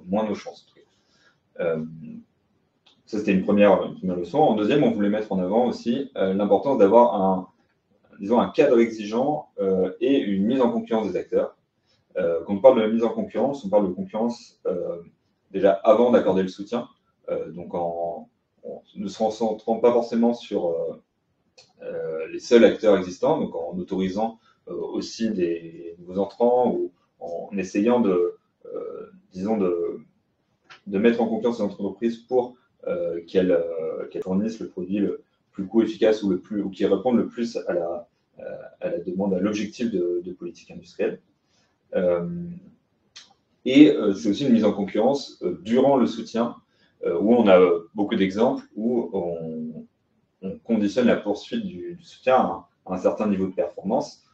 moins nos chances. Ça, c'était une première leçon. En deuxième, on voulait mettre en avant aussi l'importance d'avoir un cadre exigeant et une mise en concurrence des acteurs. Quand on parle de mise en concurrence, on parle de concurrence déjà avant d'accorder le soutien, donc en ne se concentrant pas forcément sur les seuls acteurs existants, donc en autorisant aussi des nouveaux entrants ou en essayant de mettre en confiance ces entreprises pour qu'elles fournissent le produit le plus coût efficace ou qui répondent le plus à la demande, à l'objectif de politique industrielle. Et c'est aussi une mise en concurrence durant le soutien, où on a beaucoup d'exemples où on conditionne la poursuite du soutien à un certain niveau de performance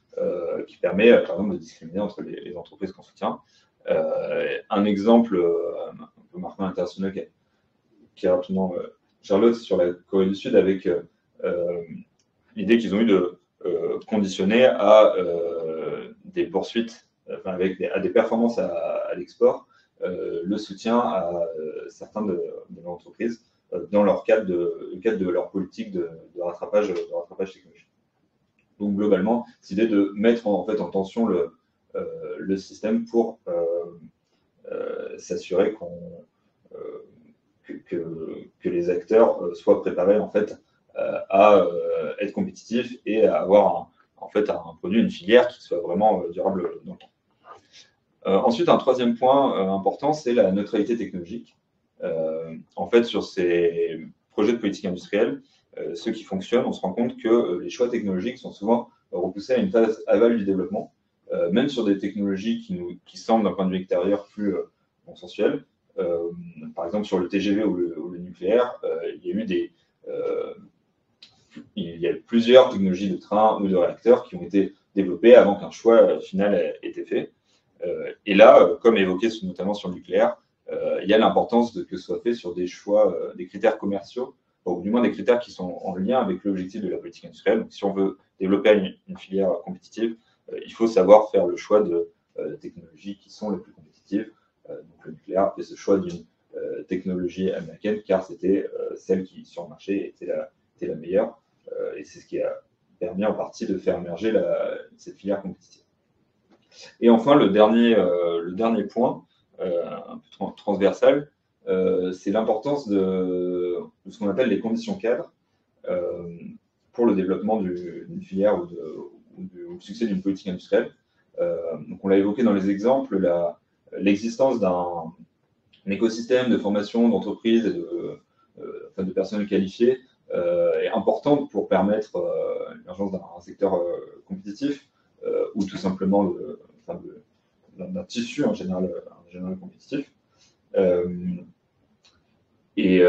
qui permet, par exemple, de discriminer entre les entreprises qu'on soutient. Un exemple un peu marquant international qui est rapidement Charlotte sur la Corée du Sud avec l'idée qu'ils ont eu de conditionner à des poursuites, à des performances à l'export, le soutien à certains de leurs entreprises dans le cadre de leur politique de rattrapage technologique. Donc globalement, c'est l'idée de mettre en tension le système pour s'assurer que les acteurs soient préparés en fait à être compétitifs et à avoir un produit, une filière qui soit vraiment durable dans le temps. Ensuite, un troisième point important, c'est la neutralité technologique. En fait, sur ces projets de politique industrielle, ceux qui fonctionnent, on se rend compte que les choix technologiques sont souvent repoussés à une phase aval du développement, même sur des technologies qui semblent d'un point de vue extérieur plus consensuelles. Par exemple, sur le TGV ou le nucléaire, il y a plusieurs technologies de train ou de réacteurs qui ont été développées avant qu'un choix final ait été fait. Et là, comme évoqué notamment sur le nucléaire, il y a l'importance que ce soit fait sur des choix, des critères commerciaux, ou du moins des critères qui sont en lien avec l'objectif de la politique industrielle. Donc, si on veut développer une filière compétitive, il faut savoir faire le choix de technologies qui sont les plus compétitives. Donc, le nucléaire fait ce choix d'une technologie américaine car c'était celle qui, sur le marché, était la meilleure. Et c'est ce qui a permis en partie de faire émerger cette filière compétitive. Et enfin, le dernier point, un peu transversal, c'est l'importance de ce qu'on appelle les conditions cadres pour le développement d'une filière ou le succès d'une politique industrielle. Donc on l'a évoqué dans les exemples, l'existence d'un écosystème de formation d'entreprises et de personnel qualifié est importante pour permettre l'émergence d'un secteur compétitif ou tout simplement d'un tissu en général compétitif. Et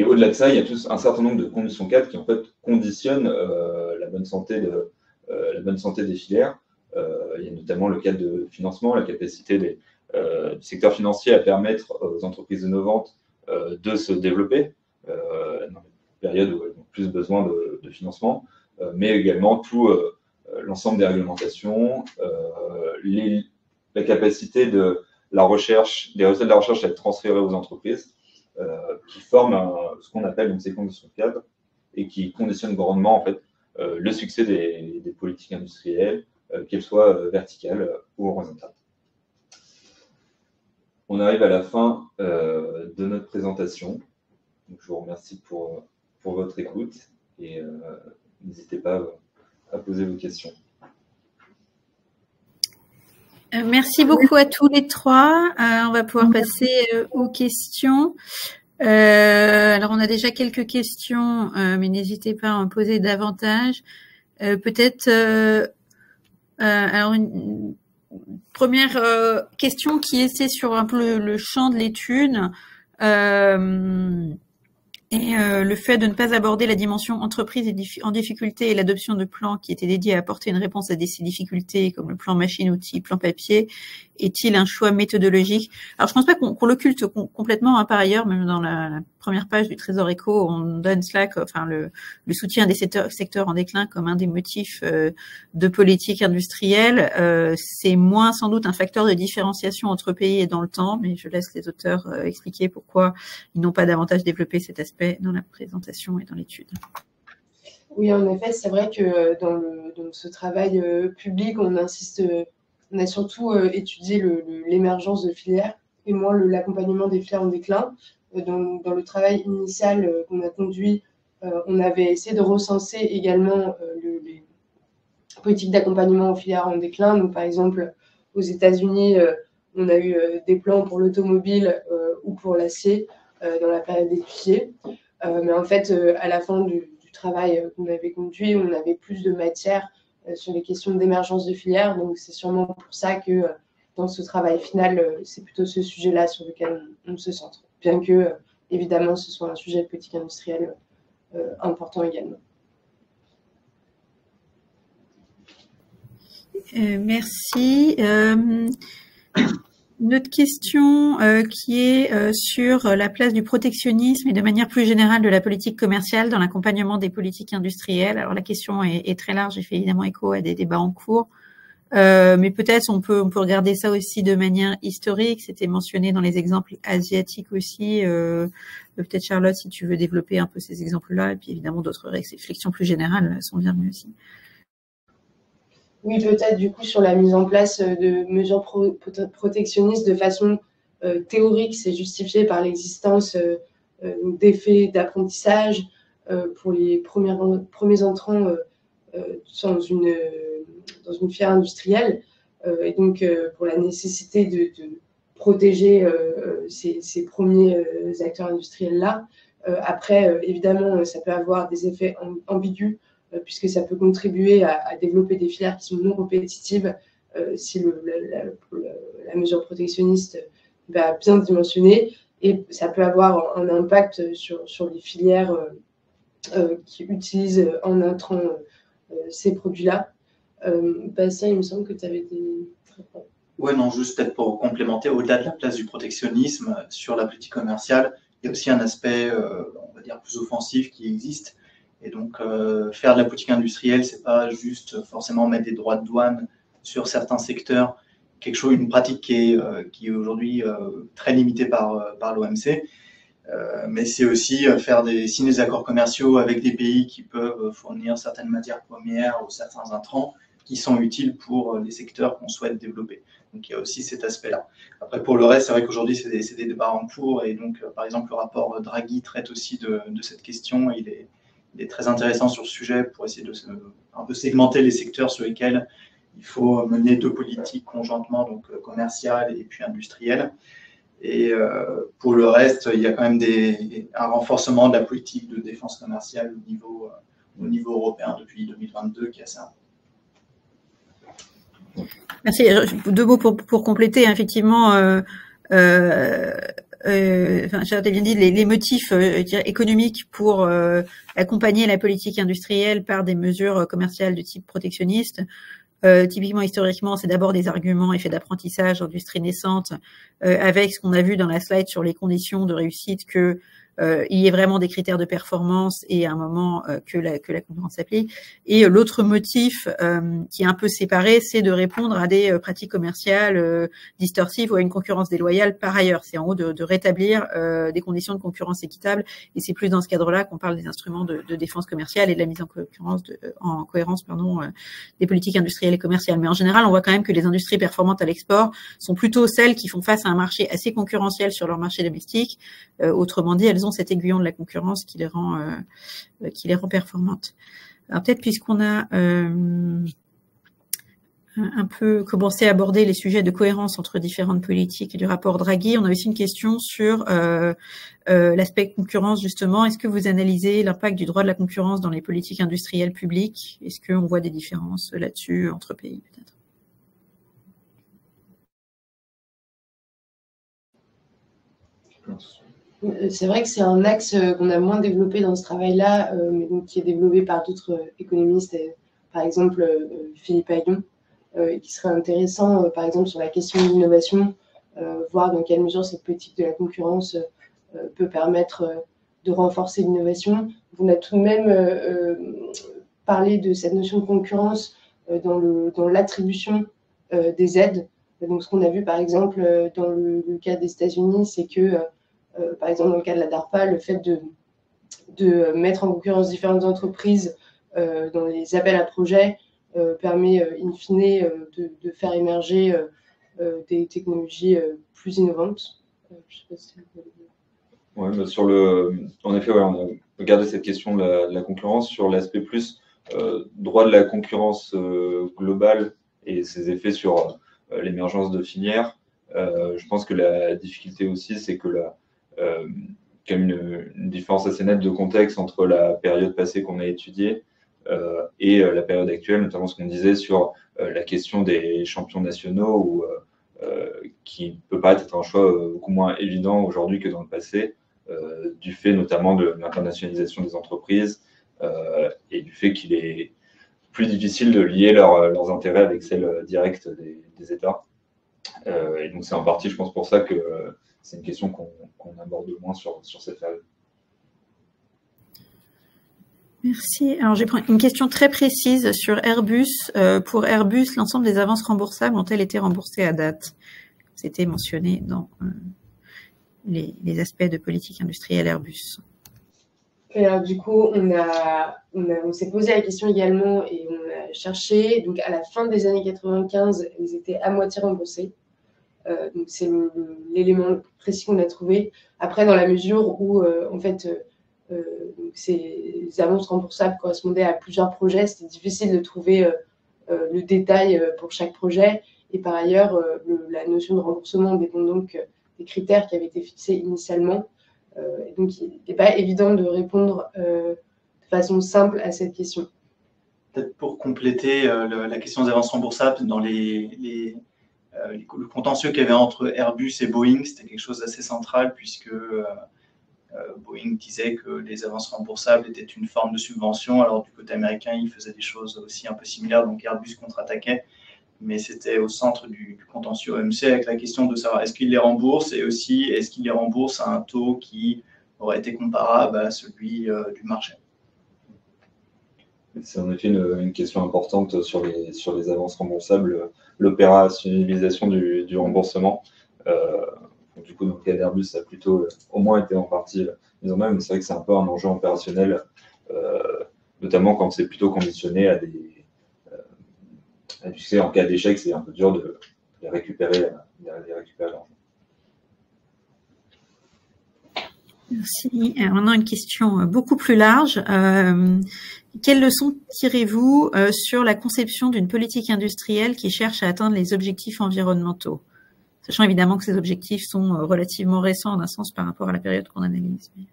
au-delà de ça, il y a un certain nombre de conditions cadres qui en fait conditionnent la bonne santé des filières. Il y a notamment le cadre de financement, la capacité du secteur financier à permettre aux entreprises innovantes de se développer dans une période où elles ont plus besoin de financement, mais également tout l'ensemble des réglementations, la capacité de la recherche, des résultats de la recherche à être transférés aux entreprises, qui forment ce qu'on appelle donc, ces conditions de cadre et qui conditionnent grandement en fait, le succès des politiques industrielles, qu'elles soient verticales ou horizontales. On arrive à la fin de notre présentation. Donc, je vous remercie pour votre écoute et n'hésitez pas à poser vos questions. Merci beaucoup à tous les trois. On va pouvoir passer aux questions. Alors, on a déjà quelques questions, mais n'hésitez pas à en poser davantage. Peut-être, alors une première question qui était sur un peu le champ de l'étude. Et le fait de ne pas aborder la dimension entreprise en difficulté et l'adoption de plans qui étaient dédiés à apporter une réponse à ces difficultés, comme le plan machine-outil, plan papier, est-il un choix méthodologique? Alors, je pense pas qu'on l'occulte complètement, hein, par ailleurs, même dans la première page du Trésor Éco, on donne cela, enfin, le soutien des secteurs en déclin comme un des motifs de politique industrielle. C'est moins sans doute un facteur de différenciation entre pays et dans le temps, mais je laisse les auteurs expliquer pourquoi ils n'ont pas davantage développé cet aspect dans la présentation et dans l'étude. Oui, en effet, c'est vrai que dans ce travail public, on a surtout étudié l'émergence de filières et moins l'accompagnement des filières en déclin. Dans le travail initial qu'on a conduit, on avait essayé de recenser également les politiques d'accompagnement aux filières en déclin. Donc, par exemple, aux États-Unis, on a eu des plans pour l'automobile ou pour l'acier dans la période étudiée. Mais en fait, à la fin du travail qu'on avait conduit, on avait plus de matière sur les questions d'émergence de filières. Donc, c'est sûrement pour ça que dans ce travail final, c'est plutôt ce sujet-là sur lequel on se centre, bien que, évidemment, ce soit un sujet de politique industrielle important également. Merci. Une autre question qui est sur la place du protectionnisme et de manière plus générale de la politique commerciale dans l'accompagnement des politiques industrielles. Alors la question est très large et fait évidemment écho à des débats en cours. Mais peut-être on peut regarder ça aussi de manière historique. C'était mentionné dans les exemples asiatiques aussi. Peut-être Charlotte, si tu veux développer un peu ces exemples-là, et puis évidemment d'autres réflexions plus générales sont bienvenues aussi. Oui, peut-être du coup sur la mise en place de mesures protectionnistes de façon théorique, c'est justifié par l'existence d'effets d'apprentissage pour les premiers entrants dans une filière industrielle et donc pour la nécessité de protéger ces premiers acteurs industriels-là. Après, évidemment, ça peut avoir des effets ambigus puisque ça peut contribuer à développer des filières qui sont non compétitives si la mesure protectionniste va bien dimensionnée, et ça peut avoir un impact sur les filières qui utilisent en intrant ces produits-là. Bastien, il me semble que tu avais des... Oui, non, juste peut-être pour complémenter, au-delà de la place du protectionnisme sur la politique commerciale, il y a aussi un aspect, on va dire, plus offensif qui existe. Et donc, faire de la politique industrielle, c'est pas juste forcément mettre des droits de douane sur certains secteurs, une pratique qui est aujourd'hui très limitée par l'OMC, mais c'est aussi signer des accords commerciaux avec des pays qui peuvent fournir certaines matières premières ou certains intrants qui sont utiles pour les secteurs qu'on souhaite développer. Donc, il y a aussi cet aspect-là. Après, pour le reste, c'est vrai qu'aujourd'hui, c'est des débats en cours, et donc, par exemple, le rapport Draghi traite aussi de cette question. Il est très intéressant sur ce sujet pour essayer de un peu segmenter les secteurs sur lesquels il faut mener deux politiques conjointement, donc commerciales et puis industrielles. Et pour le reste, il y a quand même un renforcement de la politique de défense commerciale au niveau européen depuis 2022 qui est assez important. Merci. Deux mots pour compléter. Effectivement, j'avais bien dit les motifs économiques pour accompagner la politique industrielle par des mesures commerciales de type protectionniste. Typiquement, historiquement, c'est d'abord des arguments effets d'apprentissage, industrie naissante, avec ce qu'on a vu dans la slide sur les conditions de réussite que il y ait vraiment des critères de performance et à un moment que la concurrence s'applique. Et l'autre motif qui est un peu séparé, c'est de répondre à des pratiques commerciales distorsives ou à une concurrence déloyale par ailleurs. C'est en haut de rétablir des conditions de concurrence équitables, et c'est plus dans ce cadre-là qu'on parle des instruments de défense commerciale et de la mise en cohérence des politiques industrielles et commerciales. Mais en général, on voit quand même que les industries performantes à l'export sont plutôt celles qui font face à un marché assez concurrentiel sur leur marché domestique. Autrement dit, elles ont cet aiguillon de la concurrence qui les rend performantes. Alors peut-être puisqu'on a un peu commencé à aborder les sujets de cohérence entre différentes politiques et du rapport Draghi, on a aussi une question sur l'aspect concurrence justement. Est-ce que vous analysez l'impact du droit de la concurrence dans les politiques industrielles publiques? Est-ce qu'on voit des différences là-dessus entre pays peut-être? C'est vrai que c'est un axe qu'on a moins développé dans ce travail-là, mais donc qui est développé par d'autres économistes, par exemple Philippe Aillon, qui serait intéressant, par exemple, sur la question de l'innovation, voir dans quelle mesure cette politique de la concurrence peut permettre de renforcer l'innovation. On a tout de même parlé de cette notion de concurrence dans l'attribution des aides. Donc, ce qu'on a vu, par exemple, dans le cas des États-Unis, c'est que par exemple, dans le cas de la DARPA, le fait de mettre en concurrence différentes entreprises dans les appels à projets permet, in fine, de faire émerger des technologies plus innovantes. Je sais pas si ouais, bah en effet, ouais, on a regardé cette question de la concurrence sur l'aspect plus droit de la concurrence globale et ses effets sur l'émergence de filières. Je pense que la difficulté aussi, c'est que quand même une différence assez nette de contexte entre la période passée qu'on a étudiée et la période actuelle, notamment ce qu'on disait sur la question des champions nationaux, où qui peut paraître être un choix beaucoup moins évident aujourd'hui que dans le passé, du fait notamment de l'internationalisation des entreprises et du fait qu'il est plus difficile de lier leurs intérêts avec celles directes des États. Et donc c'est en partie, je pense, pour ça que c'est une question qu'on aborde moins sur cette période. Merci. Alors, j'ai pris une question très précise sur Airbus. Pour Airbus, l'ensemble des avances remboursables ont-elles été remboursées à date? C'était mentionné dans les aspects de politique industrielle Airbus. Et alors, du coup, on s'est posé la question également et on a cherché. Donc, à la fin des années 95, ils étaient à moitié remboursés. Donc, c'est l'élément précis qu'on a trouvé. Après, dans la mesure où, en fait, ces avances remboursables correspondaient à plusieurs projets, c'était difficile de trouver le détail pour chaque projet. Et par ailleurs, la notion de remboursement dépend donc des critères qui avaient été fixés initialement. Et donc, il n'est pas évident de répondre de façon simple à cette question. Peut-être pour compléter la question des avances remboursables, dans le contentieux qu'il y avait entre Airbus et Boeing, c'était quelque chose d'assez central puisque Boeing disait que les avances remboursables étaient une forme de subvention, alors du côté américain, ils faisaient des choses aussi un peu similaires, donc Airbus contre-attaquait. Mais c'était au centre du contentieux OMC avec la question de savoir est-ce qu'il les rembourse et aussi est-ce qu'il les rembourse à un taux qui aurait été comparable à celui du marché. C'est en effet une question importante sur les avances remboursables, l'opérationnalisation du remboursement. Du coup, dans le cas d'Airbus, ça a plutôt au moins été en partie mis en œuvre, mais c'est vrai que c'est un peu un enjeu opérationnel, notamment quand c'est plutôt conditionné à des tu sais, en cas d'échec, c'est un peu dur de les récupérer l'argent. Merci. Alors, maintenant, une question beaucoup plus large. Quelles leçons tirez-vous sur la conception d'une politique industrielle qui cherche à atteindre les objectifs environnementaux? Sachant évidemment que ces objectifs sont relativement récents d'un sens par rapport à la période qu'on analyse. Mais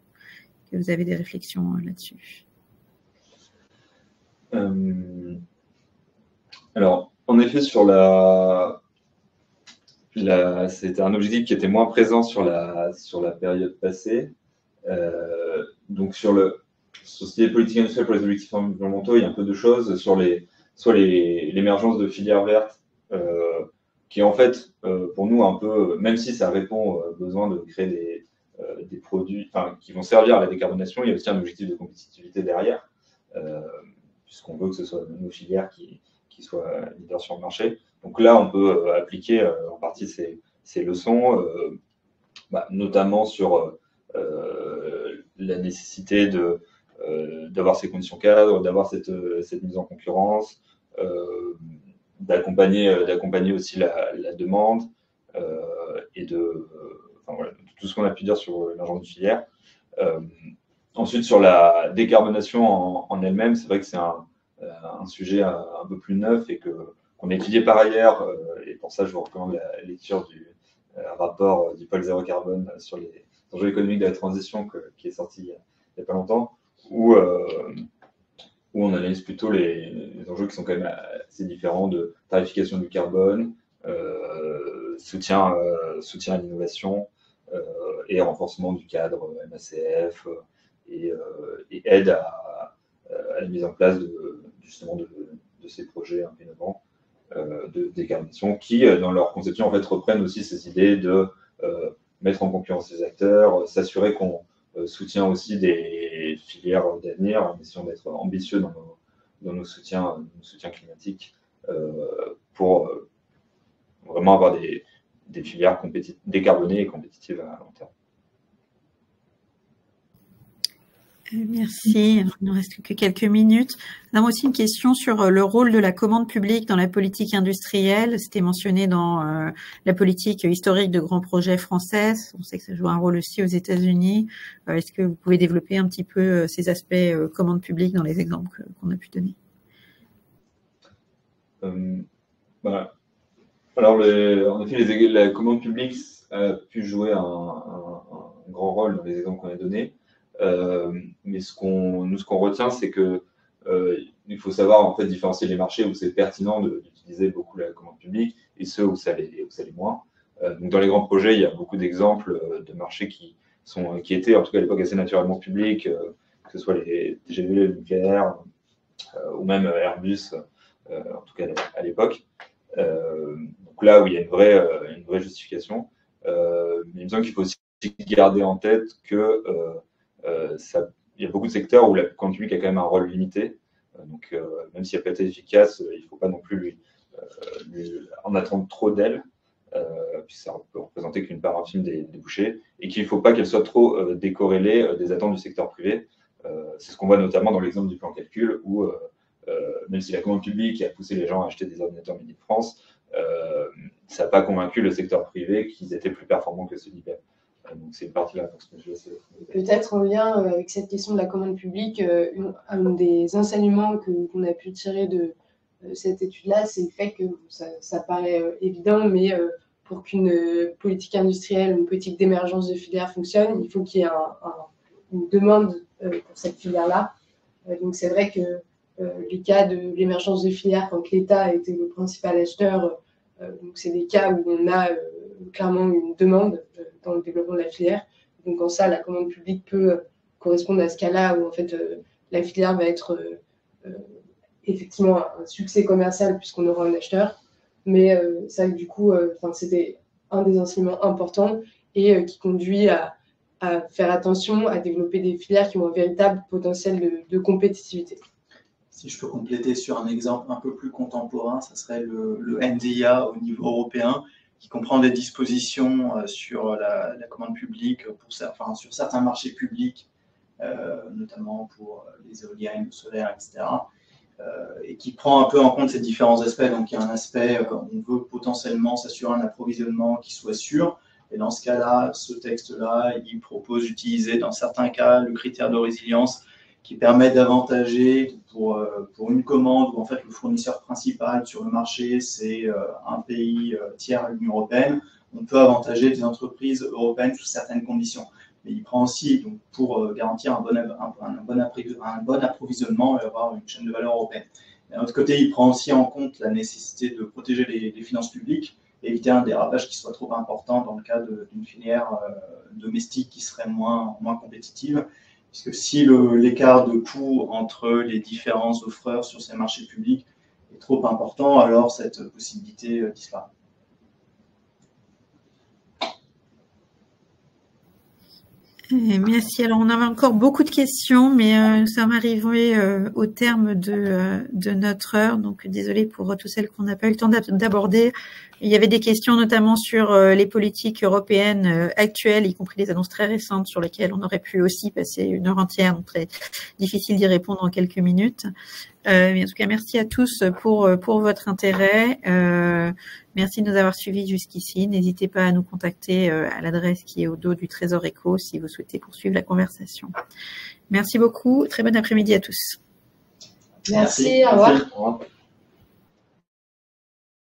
que vous avez des réflexions là-dessus? Alors, en effet, c'était un objectif qui était moins présent sur la période passée. Donc, sur ce qui est politique industrielle pour les objectifs environnementaux, il y a un peu de choses sur l'émergence de filières vertes, qui en fait, pour nous, un peu, même si ça répond aux besoins de créer des produits qui vont servir à la décarbonation, il y a aussi un objectif de compétitivité derrière, puisqu'on veut que ce soit nos filières qui soient leaders sur le marché. Donc là, on peut appliquer en partie ces leçons, notamment sur la nécessité d'avoir ces conditions cadres, d'avoir cette mise en concurrence, d'accompagner aussi la demande et voilà, tout ce qu'on a pu dire sur l'émergence de filière. Ensuite, sur la décarbonation en elle-même, c'est vrai que c'est un sujet un peu plus neuf et qu'on a étudié par ailleurs, et pour ça je vous recommande la lecture du rapport du pôle zéro carbone sur les enjeux économiques de la transition qui est sorti il n'y a pas longtemps, où on analyse plutôt les enjeux qui sont quand même assez différents de tarification du carbone, soutien à l'innovation et renforcement du cadre MACF et aide à la mise en place justement de ces projets un peu innovants de décarbonation qui, dans leur conception, en fait, reprennent aussi ces idées de mettre en concurrence les acteurs, s'assurer qu'on soutient aussi des filières d'avenir en essayant d'être ambitieux dans nos soutiens climatiques pour vraiment avoir des filières décarbonées et compétitives à long terme. Merci. Alors, il ne nous reste que quelques minutes. Nous avons aussi une question sur le rôle de la commande publique dans la politique industrielle. C'était mentionné dans la politique historique de grands projets français. On sait que ça joue un rôle aussi aux États-Unis. Est-ce que vous pouvez développer un petit peu ces aspects commande publique dans les exemples qu'on a pu donner? Alors, en effet, la commande publique a pu jouer un grand rôle dans les exemples qu'on a donnés. Mais ce qu'on retient, c'est que il faut savoir en fait différencier les marchés où c'est pertinent d'utiliser beaucoup la commande publique et ceux où ça l'est moins. Donc dans les grands projets, il y a beaucoup d'exemples de marchés qui étaient en tout cas à l'époque assez naturellement publics, que ce soit les TGV, le nucléaire ou même Airbus, en tout cas à l'époque. Donc là où il y a une vraie justification. Mais il me semble qu'il faut aussi garder en tête que il y a beaucoup de secteurs où la commande publique a quand même un rôle limité. Donc même si elle peut être efficace, il ne faut pas non plus en attendre trop d'elle. Puisque ça peut représenter qu'une part infime des débouchés, et qu'il ne faut pas qu'elle soit trop décorrélée des attentes du secteur privé. C'est ce qu'on voit notamment dans l'exemple du plan calcul, où même si la commande publique a poussé les gens à acheter des ordinateurs Made in France, ça n'a pas convaincu le secteur privé qu'ils étaient plus performants que ceux d'IBM. Donc c'est une partie-là. Peut-être en lien avec cette question de la commande publique, un des enseignements qu'on a pu tirer de cette étude-là, c'est le fait que ça paraît évident, mais pour qu'une politique industrielle, une politique d'émergence de filière fonctionne, il faut qu'il y ait une demande pour cette filière-là. Donc c'est vrai que les cas de l'émergence de filière, quand l'État était le principal acheteur, donc c'est des cas où on a clairement une demande dans le développement de la filière. Donc en ça, la commande publique peut correspondre à ce cas-là où en fait la filière va être effectivement un succès commercial puisqu'on aura un acheteur. Mais ça, du coup, c'était un des enseignements importants et qui conduit à faire attention à développer des filières qui ont un véritable potentiel de compétitivité. Si je peux compléter sur un exemple un peu plus contemporain, ça serait le NDIA au niveau européen, qui comprend des dispositions sur la commande publique sur certains marchés publics, notamment pour les éoliennes, le solaire, etc. Et qui prend un peu en compte ces différents aspects. Donc il y a un aspect, on veut potentiellement s'assurer un approvisionnement qui soit sûr. Et dans ce cas-là, ce texte-là, il propose d'utiliser dans certains cas le critère de résilience qui permet d'avantager pour une commande où en fait le fournisseur principal sur le marché c'est un pays tiers à l'Union européenne. On peut avantager des entreprises européennes sous certaines conditions. Mais il prend aussi, donc, pour garantir un bon approvisionnement et avoir une chaîne de valeur européenne. D'un autre côté, il prend aussi en compte la nécessité de protéger les finances publiques et éviter un dérapage qui soit trop important dans le cas d'une filière domestique qui serait moins compétitive. Puisque si l'écart de coût entre les différents offreurs sur ces marchés publics est trop important, alors cette possibilité disparaît. Merci. Alors, on avait encore beaucoup de questions, mais nous sommes arrivés au terme de notre heure. Donc, désolé pour toutes celles qu'on n'a pas eu le temps d'aborder. Il y avait des questions notamment sur les politiques européennes actuelles, y compris les annonces très récentes sur lesquelles on aurait pu aussi passer une heure entière. Donc, très difficile d'y répondre en quelques minutes. Mais en tout cas, merci à tous pour votre intérêt. Merci de nous avoir suivis jusqu'ici. N'hésitez pas à nous contacter à l'adresse qui est au dos du Trésor Éco si vous souhaitez poursuivre la conversation. Merci beaucoup. Très bon après-midi à tous. Merci. Au revoir.